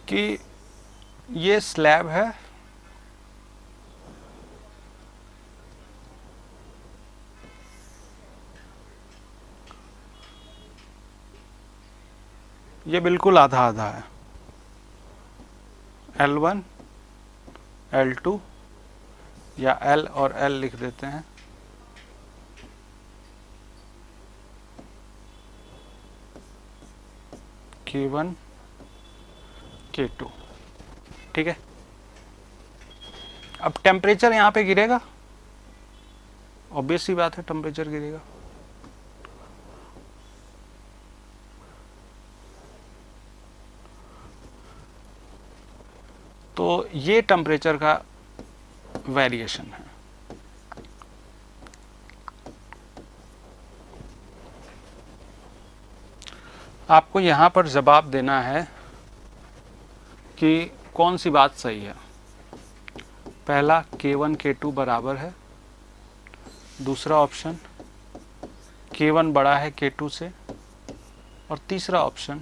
कि ये स्लैब है, ये बिल्कुल आधा आधा है, L1 L2 या L और L लिख देते हैं, K1 K2। ठीक है, अब टेम्परेचर यहाँ पे गिरेगा, ऑब्वियस सी बात है टेम्परेचर गिरेगा। तो ये टेम्परेचर का वेरिएशन है। आपको यहाँ पर जवाब देना है कि कौन सी बात सही है। पहला K1 K2 बराबर है, दूसरा ऑप्शन K1 बड़ा है K2 से, और तीसरा ऑप्शन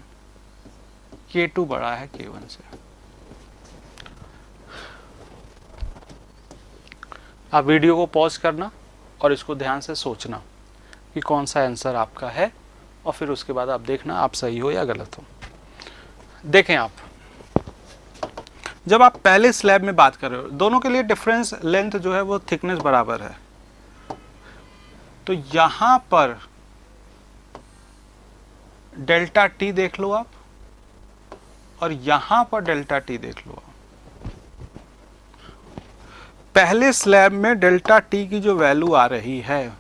K2 बड़ा है K1 से। आप वीडियो को पॉज करना और इसको ध्यान से सोचना कि कौन सा आंसर आपका है, और फिर उसके बाद आप देखना आप सही हो या गलत हो। देखें, आप जब आप पहले स्लैब में बात कर रहे हो, दोनों के लिए डिफरेंस लेंथ जो है वो थिकनेस बराबर है, तो यहां पर डेल्टा टी देख लो आप, और यहां पर डेल्टा टी देख लो आप। पहले स्लैब में डेल्टा टी की जो वैल्यू आ रही है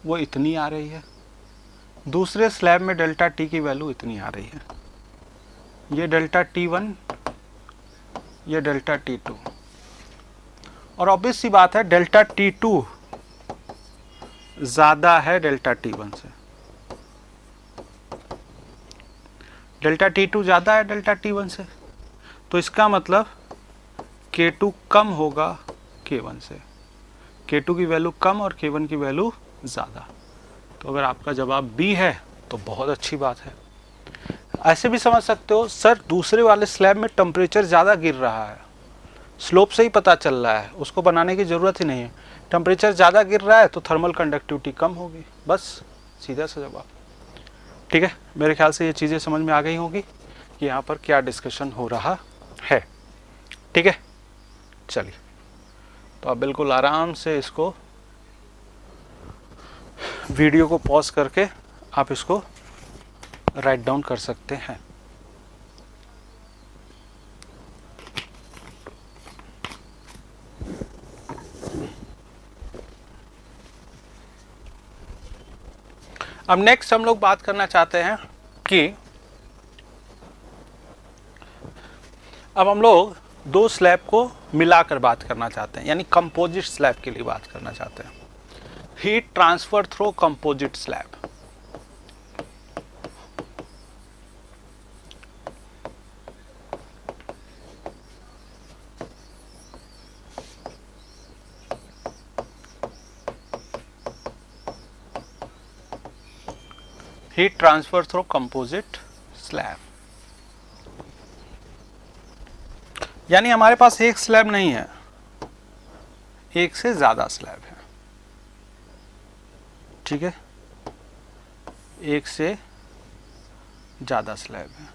वो इतनी आ रही है, दूसरे स्लैब में डेल्टा टी की वैल्यू इतनी आ रही है। ये डेल्टा T1, ये डेल्टा T2, और ऑब्वियस सी बात है डेल्टा T2 ज्यादा है डेल्टा T1 से। डेल्टा T2 ज्यादा है डेल्टा T1 से, तो इसका मतलब K2 कम होगा K1 से। K2 की वैल्यू कम और K1 की वैल्यू ज़्यादा। तो अगर आपका जवाब B है तो बहुत अच्छी बात है। ऐसे भी समझ सकते हो, सर दूसरे वाले स्लैब में टेम्परेचर ज़्यादा गिर रहा है, स्लोप से ही पता चल रहा है, उसको बनाने की ज़रूरत ही नहीं है। टेम्परेचर ज़्यादा गिर रहा है तो थर्मल कंडक्टिविटी कम होगी, बस सीधा सा जवाब। ठीक है, मेरे ख्याल से ये चीज़ें समझ में आ गई होगी कि यहाँ पर क्या डिस्कशन हो रहा है। ठीक है, चलिए, तो आप बिल्कुल आराम से इसको वीडियो को पॉज करके आप इसको राइट डाउन कर सकते हैं। अब नेक्स्ट हम लोग बात करना चाहते हैं कि अब हम लोग दो स्लैब को मिलाकर बात करना चाहते हैं, यानी कंपोजिट स्लैब के लिए बात करना चाहते हैं। Heat transfer through composite slab. Heat transfer through composite slab, यानी हमारे पास एक स्लैब नहीं है, एक से ज्यादा स्लैब है। ठीक है, एक से ज्यादा स्लैब है।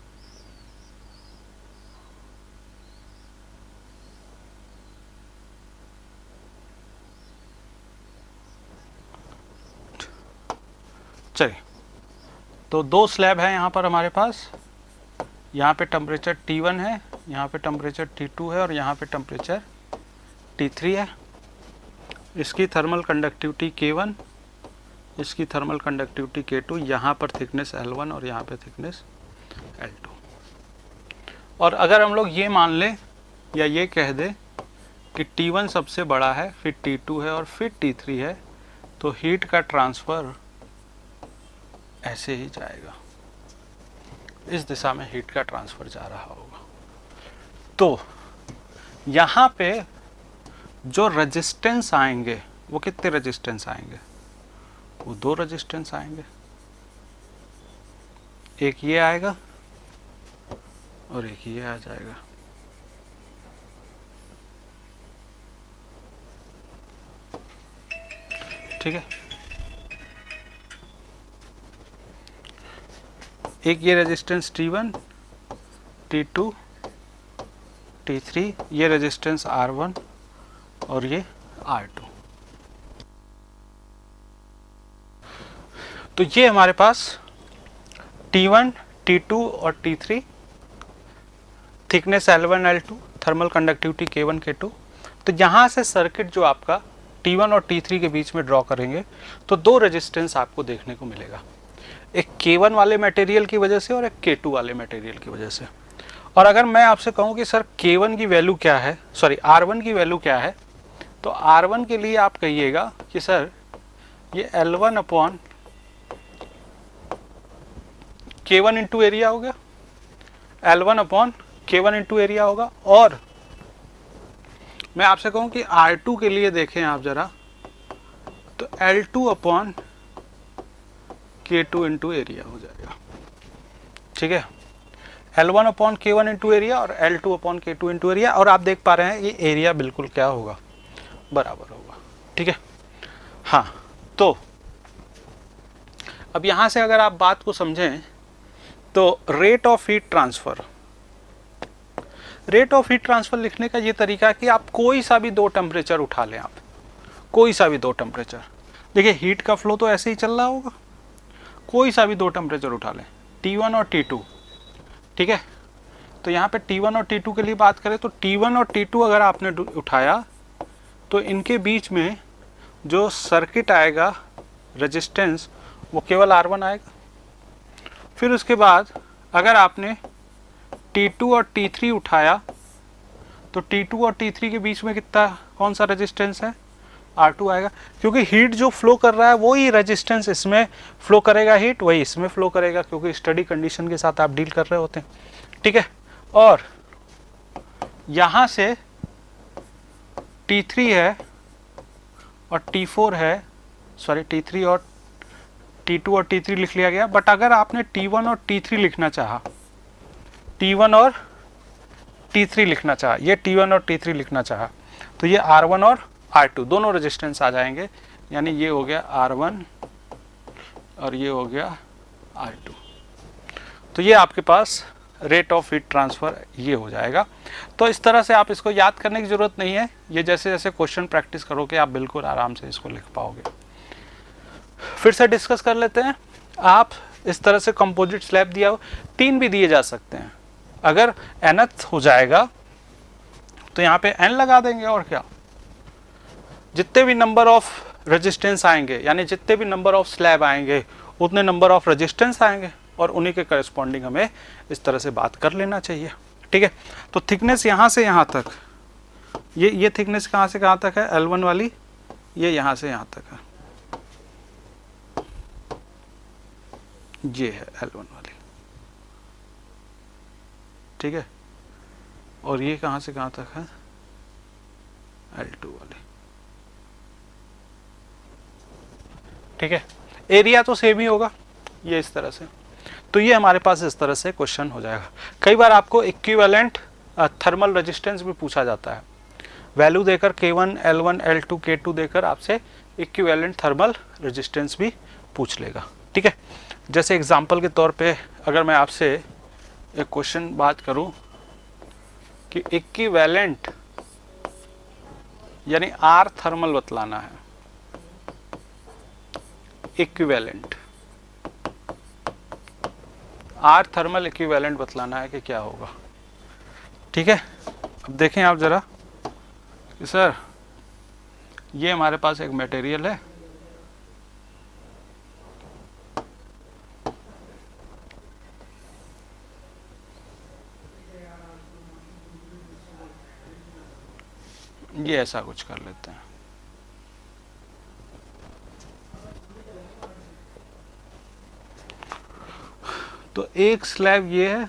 चलिए, तो दो स्लैब है यहाँ पर हमारे पास। यहाँ पे टेम्परेचर T1 है, यहाँ पे टेम्परेचर T2 है, और यहाँ पे टेम्परेचर T3 है। इसकी थर्मल कंडक्टिविटी K1, इसकी थर्मल कंडक्टिविटी K2, यहाँ पर थिकनेस L1 और यहाँ पे थिकनेस L2। और अगर हम लोग ये मान लें या ये कह दें कि T1 सबसे बड़ा है, फिर T2 है और फिर T3 है, तो हीट का ट्रांसफ़र ऐसे ही जाएगा, इस दिशा में हीट का ट्रांसफ़र जा रहा होगा। तो यहाँ पे जो रेजिस्टेंस आएंगे वो कितने रेजिस्टेंस आएंगे? वो दो रेजिस्टेंस आएंगे, एक ये आएगा और एक ये आ जाएगा। ठीक है, एक ये रेजिस्टेंस T1, T2, T3, ये रेजिस्टेंस R1 और ये R2। तो ये हमारे पास T1, T2 और T3, thickness L1, L2, thermal conductivity K1, K2। तो यहाँ से सर्किट जो आपका T1 और T3 के बीच में ड्रॉ करेंगे तो दो रेजिस्टेंस आपको देखने को मिलेगा, एक K1 वाले मटेरियल की वजह से और एक K2 वाले मटेरियल की वजह से। और अगर मैं आपसे कहूँ कि सर K1 की वैल्यू क्या है, सॉरी R1 की वैल्यू क्या है, तो R1 के लिए आप कहिएगा कि सर ये L1 upon K1 into area हो गया, L1 upon K1 into area होगा। और मैं आपसे कहूँ कि R2 के लिए देखें आप जरा, तो L2 upon K2 into area हो जाएगा। ठीक है, L1 upon K1 into area और L2 upon K2 into area, और आप देख पा रहे हैं ये एरिया बिल्कुल क्या होगा, बराबर होगा। ठीक है, हाँ, तो अब यहां से अगर आप बात को समझें तो rate of heat transfer, rate of heat transfer लिखने का ये तरीका है कि आप कोई सा भी दो टेम्परेचर उठा लें, आप कोई सा भी दो टेम्परेचर, देखिए हीट का फ्लो तो ऐसे ही चल रहा होगा, कोई सा भी दो टेम्परेचर उठा लें, T1 और T2। ठीक है, तो यहाँ पे T1 और T2 के लिए बात करें तो T1 और T2 अगर आपने उठाया तो इनके बीच में जो सर्किट आएगा रेजिस्टेंस वो केवल R1 आएगा। फिर उसके बाद अगर आपने T2 और T3 उठाया तो T2 और T3 के बीच में कितना, कौन सा रेजिस्टेंस है, R2 आएगा, क्योंकि हीट जो फ्लो कर रहा है वही रेजिस्टेंस इसमें फ्लो करेगा, हीट वही इसमें फ्लो करेगा, क्योंकि स्टडी कंडीशन के साथ आप डील कर रहे होते हैं। ठीक है, और यहां से T3 है और T4 है, सॉरी T3 और T2 और T3 लिख लिया गया, बट अगर आपने T1 और T3 लिखना चाहा, T1 और T3 लिखना चाहा, ये T1 और T3 लिखना चाहा, तो ये R1 और R2 दोनों रेजिस्टेंस आ जाएंगे, यानी ये हो गया R1 और ये हो गया R2। तो ये आपके पास रेट ऑफ हीट ट्रांसफर ये हो जाएगा। तो इस तरह से आप इसको याद करने की ज़रूरत नहीं है, ये जैसे जैसे क्वेश्चन प्रैक्टिस करोगे आप बिल्कुल आराम से इसको लिख पाओगे। फिर से डिस्कस कर लेते हैं। आप इस तरह से कंपोजिट स्लैब दिया हो, 3 भी दिए जा सकते हैं, अगर nth हो जाएगा तो यहाँ पे n लगा देंगे, और क्या, जितने भी नंबर ऑफ रेजिस्टेंस आएंगे यानी जितने भी नंबर ऑफ स्लैब आएंगे उतने नंबर ऑफ रेजिस्टेंस आएंगे, और उन्हीं के करस्पॉन्डिंग हमें इस तरह से बात कर लेना चाहिए। ठीक है, तो थिकनेस यहाँ से यहाँ तक, ये थिकनेस कहाँ से कहाँ तक है, L1 वाली, ये यहाँ से यहाँ तक है, ये है L1 वाली। ठीक है, और ये कहाँ से कहाँ तक है, L2 वाली। ठीक है, एरिया तो सेम ही होगा, ये इस तरह से। तो ये हमारे पास इस तरह से क्वेश्चन हो जाएगा। कई बार आपको इक्विवेलेंट थर्मल रेजिस्टेंस भी पूछा जाता है, वैल्यू देकर K1, L1, L2, K2 देकर आपसे इक्विवेलेंट थर्मल रेजिस्टेंस भी पूछ लेगा। ठीक है, जैसे एग्जांपल के तौर पे अगर मैं आपसे एक क्वेश्चन बात करूं कि इक्विवेलेंट यानी R थर्मल बतलाना है, इक्विवेलेंट R थर्मल इक्विवेलेंट बतलाना है कि क्या होगा। ठीक है, अब देखें आप जरा कि सर ये हमारे पास एक मटेरियल है, ये ऐसा कुछ कर लेते हैं। तो एक स्लैब ये है,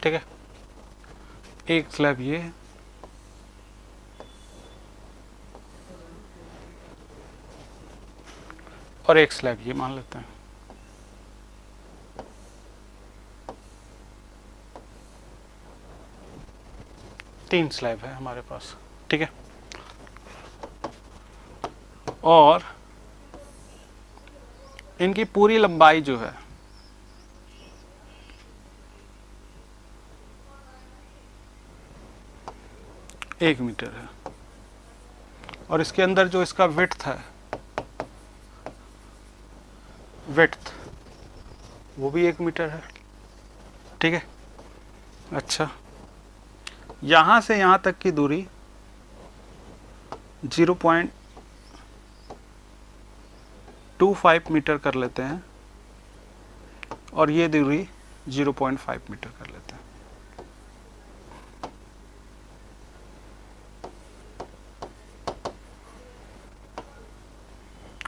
ठीक है, एक स्लैब ये है, और एक स्लैब ये मान लेते हैं। तीन स्लैब है हमारे पास। ठीक है, और इनकी पूरी लंबाई जो है एक मीटर है, और इसके अंदर जो इसका विड्थ है, विड्थ वो भी 1 मीटर है। ठीक है, अच्छा, यहां से यहां तक की दूरी 0.25 मीटर कर लेते हैं, और ये दूरी 0.5 मीटर कर लेते हैं।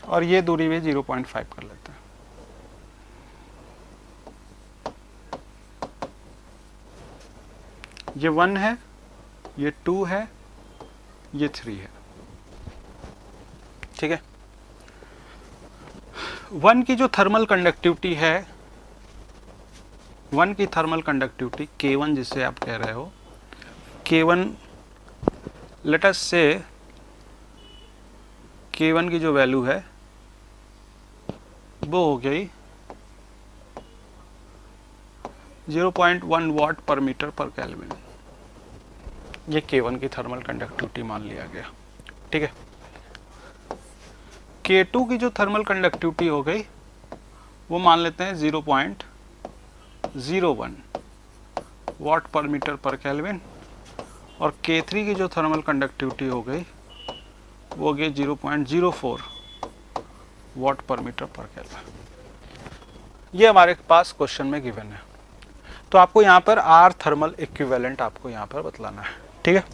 और ये दूरी भी 0.5 कर लेते हैं। ये 1 है, ये 2 है, ये 3 है। ठीक है, 1 की जो थर्मल कंडक्टिविटी है, 1 की थर्मल कंडक्टिविटी K1 जिसे आप कह रहे हो, K1 लेट अस से K1 की जो वैल्यू है वो हो गई 0.1 वाट पर मीटर पर केल्विन। ये K1 की थर्मल कंडक्टिविटी मान लिया गया। ठीक है, K2 की जो थर्मल कंडक्टिविटी हो गई वो मान लेते हैं 0.01 वाट पर मीटर पर केल्विन, और K3 की जो थर्मल कंडक्टिविटी हो गई वो हो गई 0.04 वाट पर मीटर पर केल्विन। ये हमारे पास क्वेश्चन में गिवन है। तो आपको यहाँ पर आर थर्मल इक्विवेलेंट आपको यहाँ पर बतलाना है। ठीक है,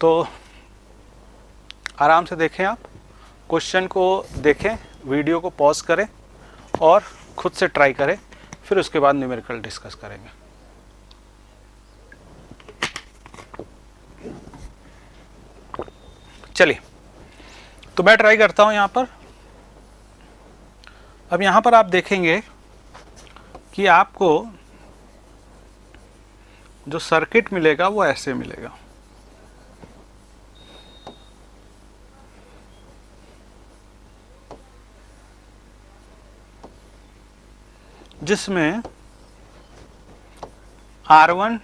तो आराम से देखें, आप क्वेश्चन को देखें, वीडियो को पॉज करें और खुद से ट्राई करें, फिर उसके बाद न्यूमेरिकल डिस्कस करेंगे। चलिए, तो मैं ट्राई करता हूं यहां पर। अब यहां पर आप देखेंगे कि आपको जो सर्किट मिलेगा वो ऐसे मिलेगा। जिसमें R1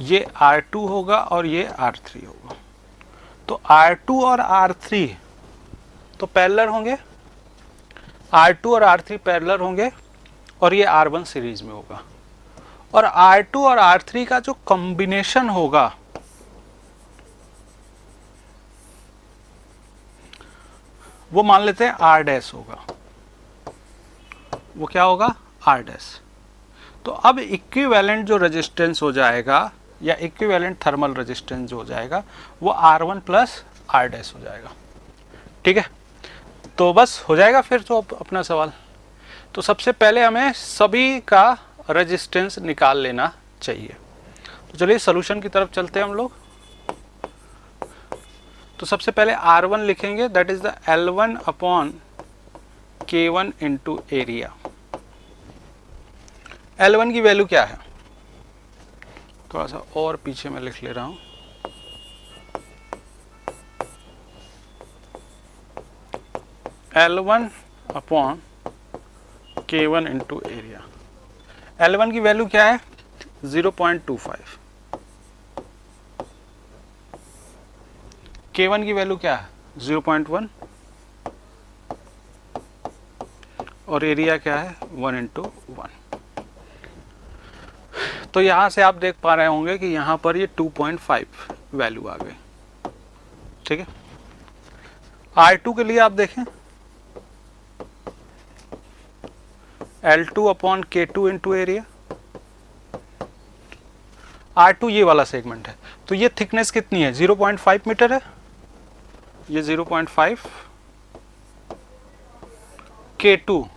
ये R2 होगा और ये R3 होगा। तो R2 और R3 तो पैरेलल होंगे, R2 और R3 पैरेलल होंगे, और ये R1 सीरीज में होगा। और R2 और R3 का जो कॉम्बिनेशन होगा वो मान लेते हैं R डैश होगा। वो क्या होगा? R dash. तो अब इक्विवेलेंट जो रेजिस्टेंस हो जाएगा या इक्विवेलेंट थर्मल रेजिस्टेंस जो हो जाएगा वो R1 प्लस R डैश हो जाएगा। ठीक है, तो बस हो जाएगा फिर तो अपना सवाल। तो सबसे पहले हमें सभी का रेजिस्टेंस निकाल लेना चाहिए। तो चलिए सॉल्यूशन की तरफ चलते हैं हम लोग। तो सबसे पहले R1 लिखेंगे, that is the L1 upon K1 into area. L1 की वैल्यू क्या है? थोड़ा सा और पीछे मैं लिख ले रहा हूं। L1 upon K1 into area. L1 की वैल्यू क्या है? 0.25। K1 की वैल्यू क्या है? 0.1, और एरिया क्या है? 1 इंटू 1। तो यहां से आप देख पा रहे होंगे कि यहां पर ये 2.5 वैल्यू आ गई। ठीक है, R2 के लिए आप देखें, L2 upon K2 into area. R2 ये वाला सेगमेंट है, तो ये थिकनेस कितनी है? 0.5 मीटर है। ये 0.5। K2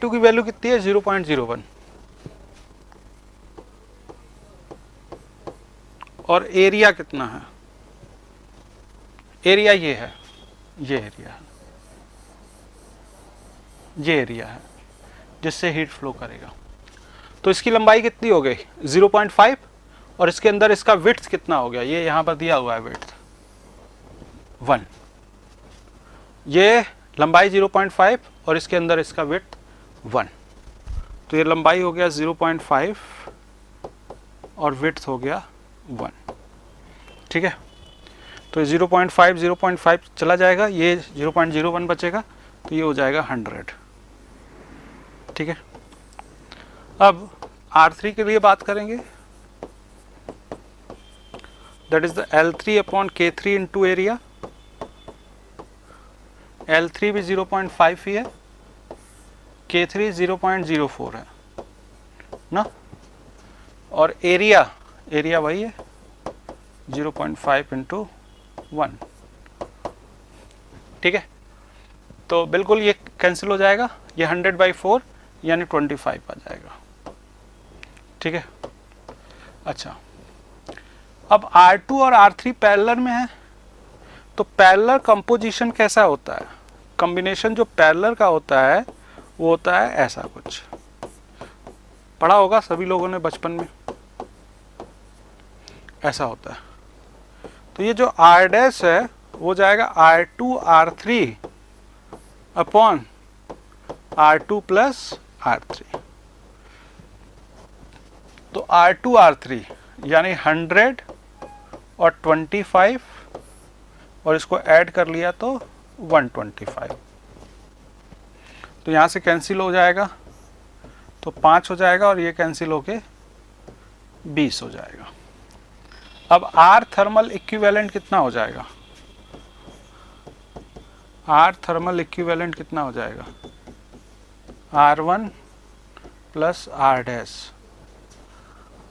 की वैल्यू कितनी है? 0.01। और एरिया कितना है? एरिया ये है, ये एरिया है, ये एरिया है जिससे हीट फ्लो करेगा। तो इसकी लंबाई कितनी हो गई? 0.5, और इसके अंदर इसका विड्थ कितना हो गया? ये यहां पर दिया हुआ है विड्थ 1। ये लंबाई 0.5 और इसके अंदर इसका विड्थ 1। तो ये लंबाई हो गया 0.5 और विड्थ हो गया 1। ठीक है, तो 0.5 चला जाएगा, ये 0.01 बचेगा, तो ये हो जाएगा 100। ठीक है, अब R3 के लिए बात करेंगे, that is the L3 upon K3 into area. L3 भी 0.5 ही है, K3 0.04 है ना, और एरिया वही है 0.5 इंटू 1। ठीक है, तो बिल्कुल ये कैंसिल हो जाएगा, ये 100/4 यानी 25 आ जाएगा। ठीक है, अच्छा अब R2 और R3 पैरेलल में है, तो पैरेलल कंपोजिशन कैसा होता है, कॉम्बिनेशन जो पैरेलल का होता है वो होता है ऐसा कुछ, पढ़ा होगा सभी लोगों ने बचपन में, ऐसा होता है। तो ये जो R डैश है वो जाएगा R2 R3 upon R2 plus R3। तो R2 R3 यानी 100 और 25 और इसको ऐड कर लिया तो 125। तो यहाँ से कैंसिल हो जाएगा, तो 5 हो जाएगा और ये कैंसिल होके 20 हो जाएगा। अब R थर्मल इक्विवेलेंट कितना हो जाएगा, R थर्मल इक्विवेलेंट कितना हो जाएगा, R1 plus R dash,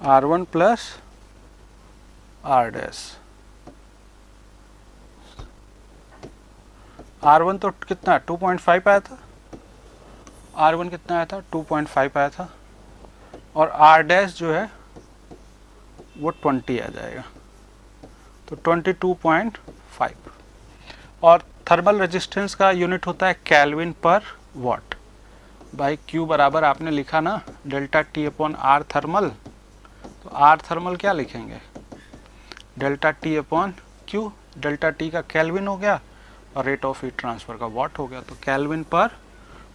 R1 plus R dash. R1 तो कितना 2.5 आया था, R1 कितना आया था 2.5 आया था, और R डैश जो है वो 20 आ जाएगा, तो 22.5। और थर्मल रेजिस्टेंस का यूनिट होता है केल्विन पर वाट। बाई Q बराबर आपने लिखा ना delta T upon R thermal, तो R थर्मल क्या लिखेंगे, delta T upon Q, delta T का केल्विन हो गया और रेट ऑफ हीट ट्रांसफर का वाट हो गया, तो केल्विन पर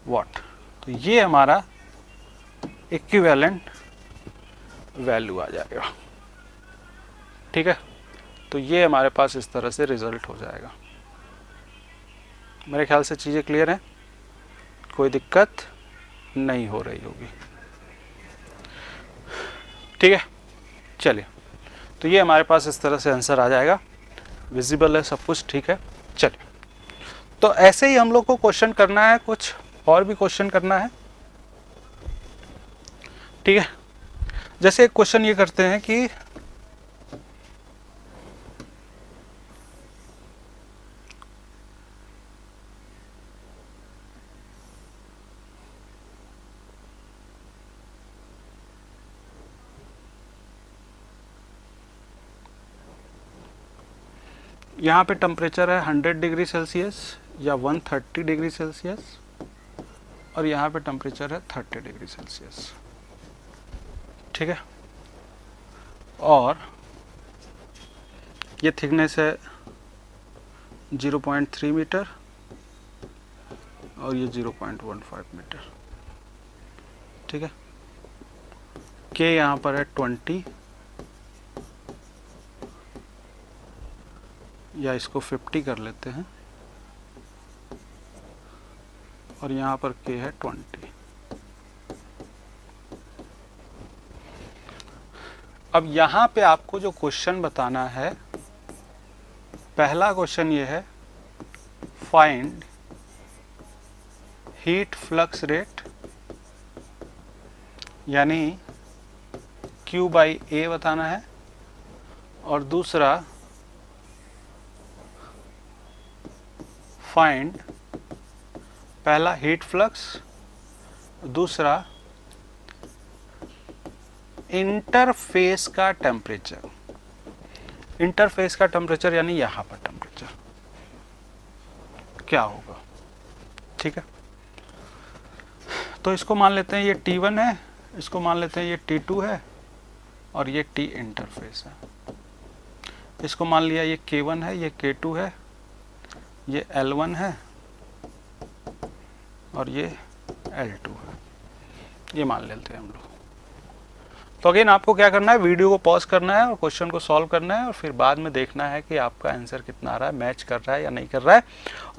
वाट। तो ये हमारा इक्विवेलेंट वैल्यू आ जाएगा। ठीक है, तो ये हमारे पास इस तरह से रिजल्ट हो जाएगा। मेरे ख्याल से चीज़ें क्लियर हैं, कोई दिक्कत नहीं हो रही होगी। ठीक है, चलिए, तो ये हमारे पास इस तरह से आंसर आ जाएगा, विजिबल है सब कुछ, ठीक है। चलिए, तो ऐसे ही हम लोग को क्वेश्चन करना है, कुछ और भी क्वेश्चन करना है। ठीक है, जैसे एक क्वेश्चन ये करते हैं कि यहाँ पे टेम्परेचर है 100 डिग्री सेल्सियस या 130 डिग्री सेल्सियस, और यहाँ पे टेम्परेचर है 30 डिग्री सेल्सियस। ठीक है, और ये थिकनेस है 0.3 मीटर और ये 0.15 मीटर। ठीक है, के यहाँ पर है 20 या इसको 50 कर लेते हैं, और यहाँ पर के है 20। अब यहाँ पे आपको जो क्वेश्चन बताना है, पहला क्वेश्चन ये है, फाइंड हीट फ्लक्स रेट, यानी Q बाई A बताना है, और दूसरा फाइंड, पहला हीट फ्लक्स, दूसरा इंटरफेस का टेम्परेचर। इंटरफेस का टेम्परेचर यानी यहाँ पर टेम्परेचर क्या होगा। ठीक है, तो इसको मान लेते हैं ये T1 है, इसको मान लेते हैं ये T2 है, और ये T इंटरफेस है। इसको मान लिया ये K1 है, ये K2 है, ये L1 है, और ये L2 है, ये मान लेते हैं हम लोग। तो अगेन आपको क्या करना है, वीडियो को पॉज करना है और क्वेश्चन को सॉल्व करना है, और फिर बाद में देखना है कि आपका आंसर कितना आ रहा है, मैच कर रहा है या नहीं कर रहा है,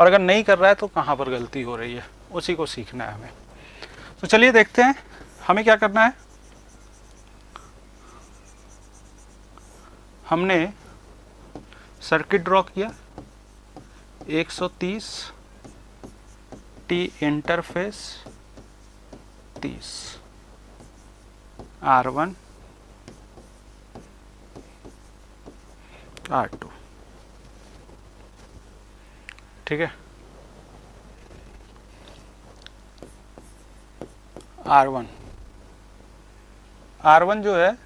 और अगर नहीं कर रहा है तो कहाँ पर गलती हो रही है, उसी को सीखना है हमें। तो चलिए देखते हैं हमें क्या करना है। हमने सर्किट ड्रॉ किया, 130 T इंटरफेस 30, R1 R2। ठीक है, R1 जो है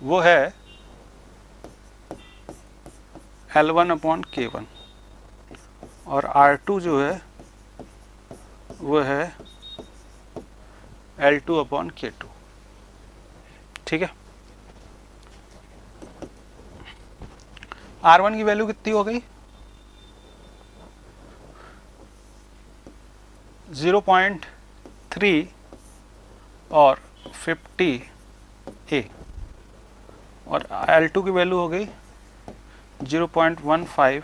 वो है L1 अपॉन K1 और R2 जो है वो है L2 अपॉन K2। ठीक है, R1 की वैल्यू कितनी हो गई? 0.3 और 50A और L2 की वैल्यू हो गई 0.15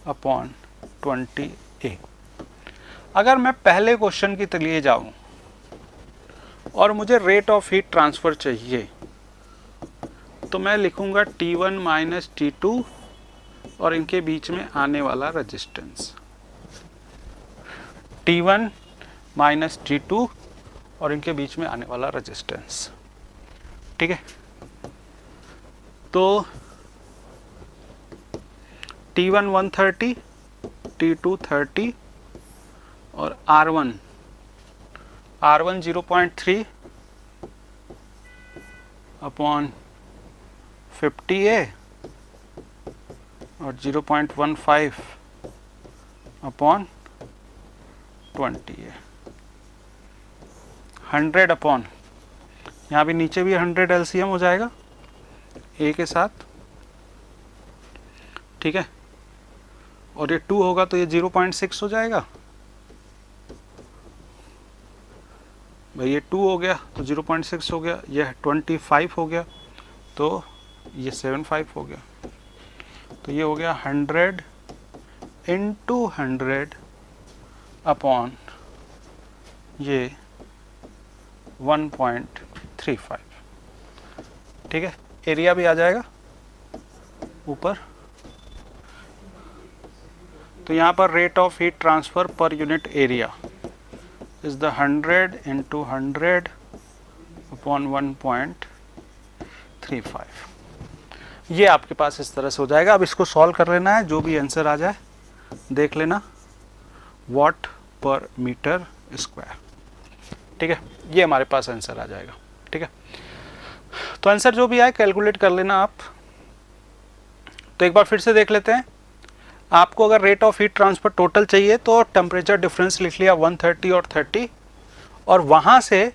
अपॉन 20A। अगर मैं पहले क्वेश्चन की लिए जाऊं और मुझे रेट ऑफ हीट ट्रांसफर चाहिए तो मैं लिखूंगा T1 माइनस T2 और इनके बीच में आने वाला रेजिस्टेंस, T1 माइनस T2 और इनके बीच में आने वाला रेजिस्टेंस। ठीक है, तो T1 130, T2 30 और R1 0.3 अपॉन 50A और 0.15 अपॉन 20A। 100 अपॉन, यहाँ भी नीचे भी 100 LCM हो जाएगा A के साथ। ठीक है, और ये 2 होगा तो ये 0.6 हो जाएगा भाई, ये 2 हो गया तो 0.6 हो गया, यह 25 हो गया तो ये 75 हो गया, तो ये हो गया 100 इंटू 100 अपॉन ये 1.35। ठीक है, एरिया भी आ जाएगा ऊपर। तो यहाँ पर rate of heat transfer per unit area is the 100 into 100 upon 1.35। ये आपके पास इस तरह से हो जाएगा। अब इसको सॉल्व कर लेना है, जो भी आंसर आ जाए देख लेना, वॉट पर मीटर स्क्वायर। ठीक है, ये हमारे पास आंसर आ जाएगा। ठीक है, तो आंसर जो भी आए कैलकुलेट कर लेना आप। तो एक बार फिर से देख लेते हैं। आपको अगर rate of heat transfer total चाहिए तो टेम्परेचर डिफरेंस लिख लिया 130 और 30, और वहाँ से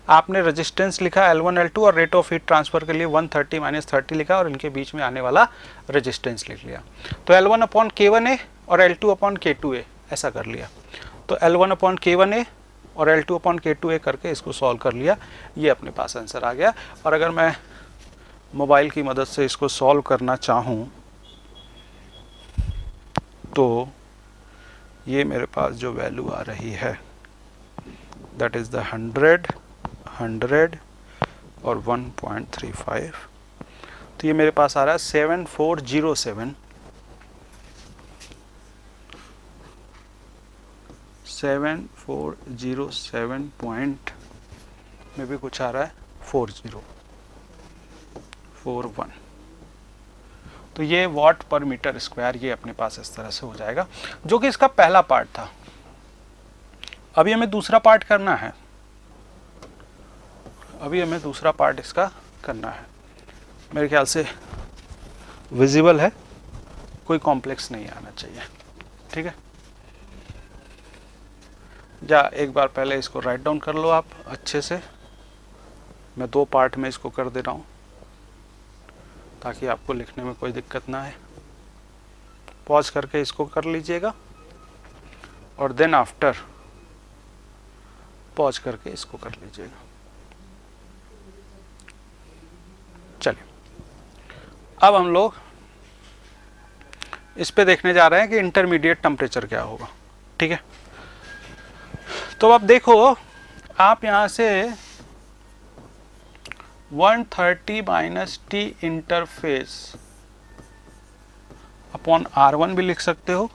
आपने रेजिस्टेंस लिखा L1 L2 और रेट ऑफ हीट ट्रांसफर के लिए 130 माइनस 30 लिखा और इनके बीच में आने वाला रेजिस्टेंस लिख लिया। तो L1 अपॉन K1A और L2 अपॉन K2A ऐसा कर लिया। तो L1 अपॉन K1A और L2 अपॉन K2A करके इसको सॉल्व कर लिया, ये अपने पास आंसर आ गया। और अगर मैं मोबाइल की मदद से इसको सॉल्व करना चाहूँ तो ये मेरे पास जो वैल्यू आ रही है दैट इज़ द 100 और 1.35, तो ये मेरे पास आ रहा है 7407 पॉइंट में भी कुछ आ रहा है 4041। तो ये वॉट पर मीटर स्क्वायर ये अपने पास इस तरह से हो जाएगा, जो कि इसका पहला पार्ट था। अभी हमें दूसरा पार्ट करना है, अभी हमें दूसरा पार्ट इसका करना है। मेरे ख्याल से विजिबल है, कोई कॉम्प्लेक्स नहीं आना चाहिए। ठीक है, जा एक बार पहले इसको राइट डाउन कर लो आप अच्छे से। मैं 2 पार्ट में इसको कर दे रहा हूँ ताकि आपको लिखने में कोई दिक्कत ना आए। पॉज करके इसको कर लीजिएगा और देन आफ्टर पॉज करके इसको कर लीजिएगा। चलिए, अब हम लोग इस पे देखने जा रहे हैं कि इंटरमीडिएट टेम्परेचर क्या होगा। ठीक है, तो अब देखो, आप यहां से 130 minus T interface upon R1 भी लिख सकते हो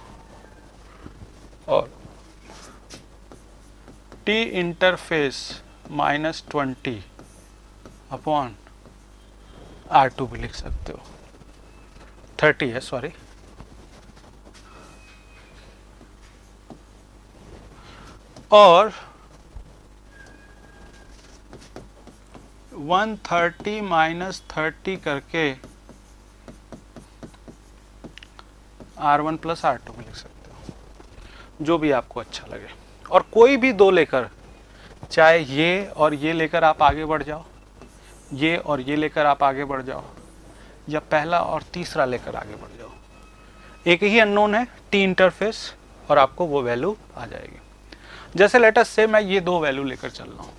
और T interface minus 20 upon R2 भी लिख सकते हो। 30 है, सॉरी। और 130 माइनस 30 करके R1 प्लस R2 भी लिख सकते हो, जो भी आपको अच्छा लगे। और कोई भी दो लेकर, चाहे ये और ये लेकर आप आगे बढ़ जाओ, ये और ये लेकर आप आगे बढ़ जाओ, या पहला और तीसरा लेकर आगे बढ़ जाओ, एक ही अननोन है टी इंटरफेस और आपको वो वैल्यू आ जाएगी। जैसे लेटर से मैं ये दो वैल्यू लेकर चल रहा हूँ,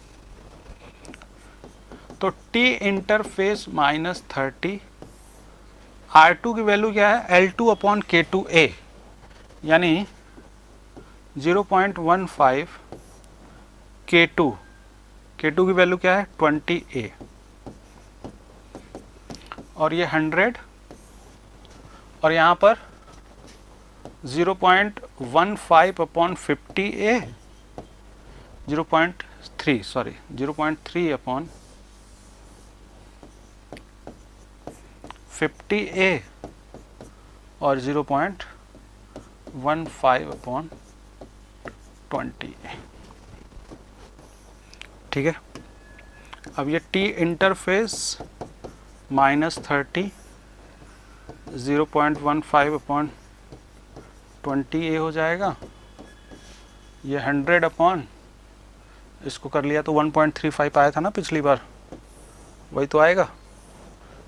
तो टी इंटरफेस -30, R2 की वैल्यू क्या है, L2/K2A, यानी 0.15 K2, K2 की वैल्यू क्या है 20A, और ये 100, और यहाँ पर 0.15/50A, 0.3/50A और 0.15/20A। ठीक है, अब ये टी इंटरफेस -30 0.15/20A हो जाएगा, ये 100 इसको कर लिया तो 1.35 आया था ना पिछली बार, वही तो आएगा,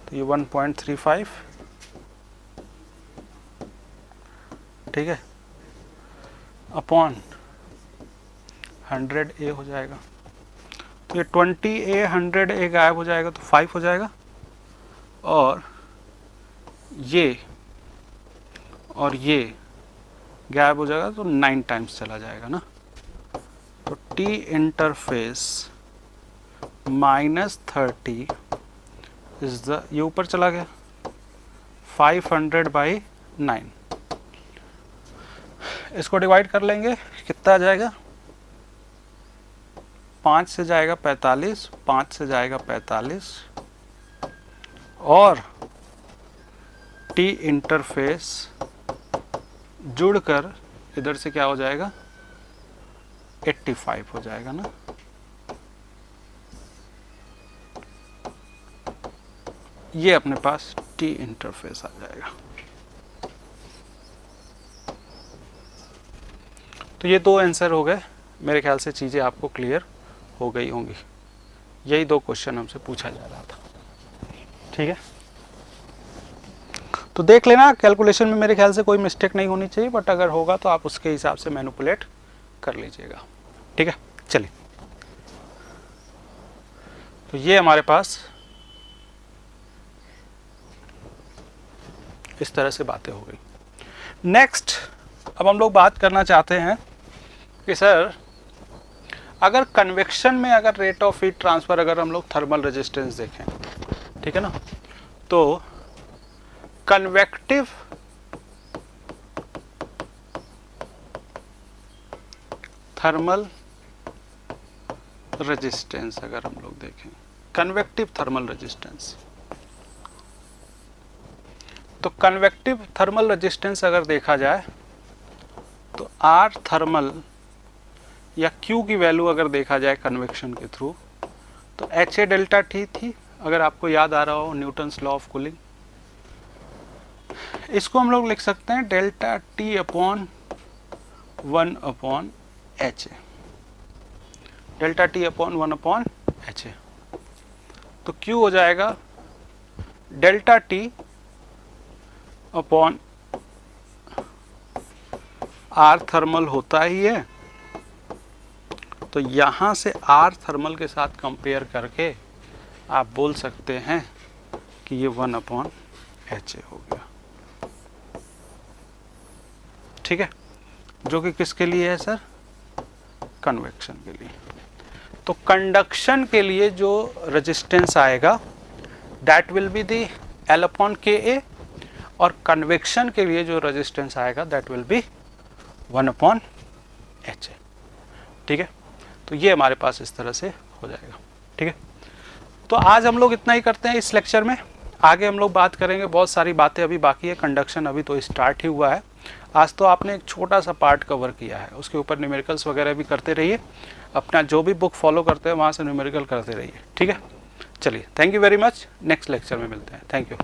तो ये 1.35, ठीक है, अपॉन 100A हो जाएगा, तो ये 20A 100A गायब हो जाएगा तो 5 हो जाएगा, और ये गायब हो जाएगा तो 9 टाइम्स चला जाएगा ना, तो टी इंटरफेस -30 इज द, ये ऊपर चला गया 500/9, इसको डिवाइड कर लेंगे, कितना आ जाएगा, 5 से जाएगा 45, 5 से जाएगा 45, और टी इंटरफेस जुड़कर इधर से क्या हो जाएगा 85 हो जाएगा ना, ये अपने पास टी इंटरफेस आ जाएगा। तो ये दो आंसर हो गए, मेरे ख्याल से चीज़ें आपको क्लियर हो गई होंगी। यही दो क्वेश्चन हमसे पूछा जा रहा था, ठीक है। तो देख लेना, कैलकुलेशन में मेरे ख्याल से कोई मिस्टेक नहीं होनी चाहिए, बट अगर होगा तो आप उसके हिसाब से मैनिपुलेट कर लीजिएगा, ठीक है। चलिए, तो ये हमारे पास इस तरह से बातें हो गई। नेक्स्ट, अब हम लोग बात करना चाहते हैं कि सर अगर कन्वेक्शन में अगर रेट ऑफ हीट ट्रांसफर, अगर हम लोग थर्मल रेजिस्टेंस देखें, ठीक है ना, तो कन्वेक्टिव थर्मल रेजिस्टेंस अगर हम लोग देखें, कन्वेक्टिव थर्मल रेजिस्टेंस, तो कन्वेक्टिव थर्मल रेजिस्टेंस अगर देखा जाए तो आर थर्मल या क्यू की वैल्यू अगर देखा जाए कन्वेक्शन के थ्रू, तो एच ए डेल्टा टी थी, अगर आपको याद आ रहा हो न्यूटन्स लॉ ऑफ कूलिंग, इसको हम लोग लिख सकते हैं delta T upon 1/HA, delta T upon 1/HA। तो Q हो जाएगा delta T upon R thermal होता ही है, तो यहां से आर थर्मल के साथ कंपेयर करके आप बोल सकते हैं कि ये 1/HA हो गया, ठीक है, जो कि किसके लिए है सर, कन्वेक्शन के लिए। तो कंडक्शन के लिए जो रेजिस्टेंस आएगा that will be the L/KA, और कन्वेक्शन के लिए जो रेजिस्टेंस आएगा दैट विल बी 1/HA, ठीक है। तो ये हमारे पास इस तरह से हो जाएगा, ठीक है। तो आज हम लोग इतना ही करते हैं इस लेक्चर में, आगे हम लोग बात करेंगे, बहुत सारी बातें अभी बाकी है, कंडक्शन अभी तो स्टार्ट ही हुआ है। आज तो आपने एक छोटा सा पार्ट कवर किया है, उसके ऊपर न्यूमेरिकल्स वगैरह भी करते रहिए, अपना जो भी बुक फॉलो करते हैं वहाँ से न्यूमेरिकल करते रहिए, ठीक है। चलिए, thank you very much, next lecture में मिलते हैं, थैंक यू।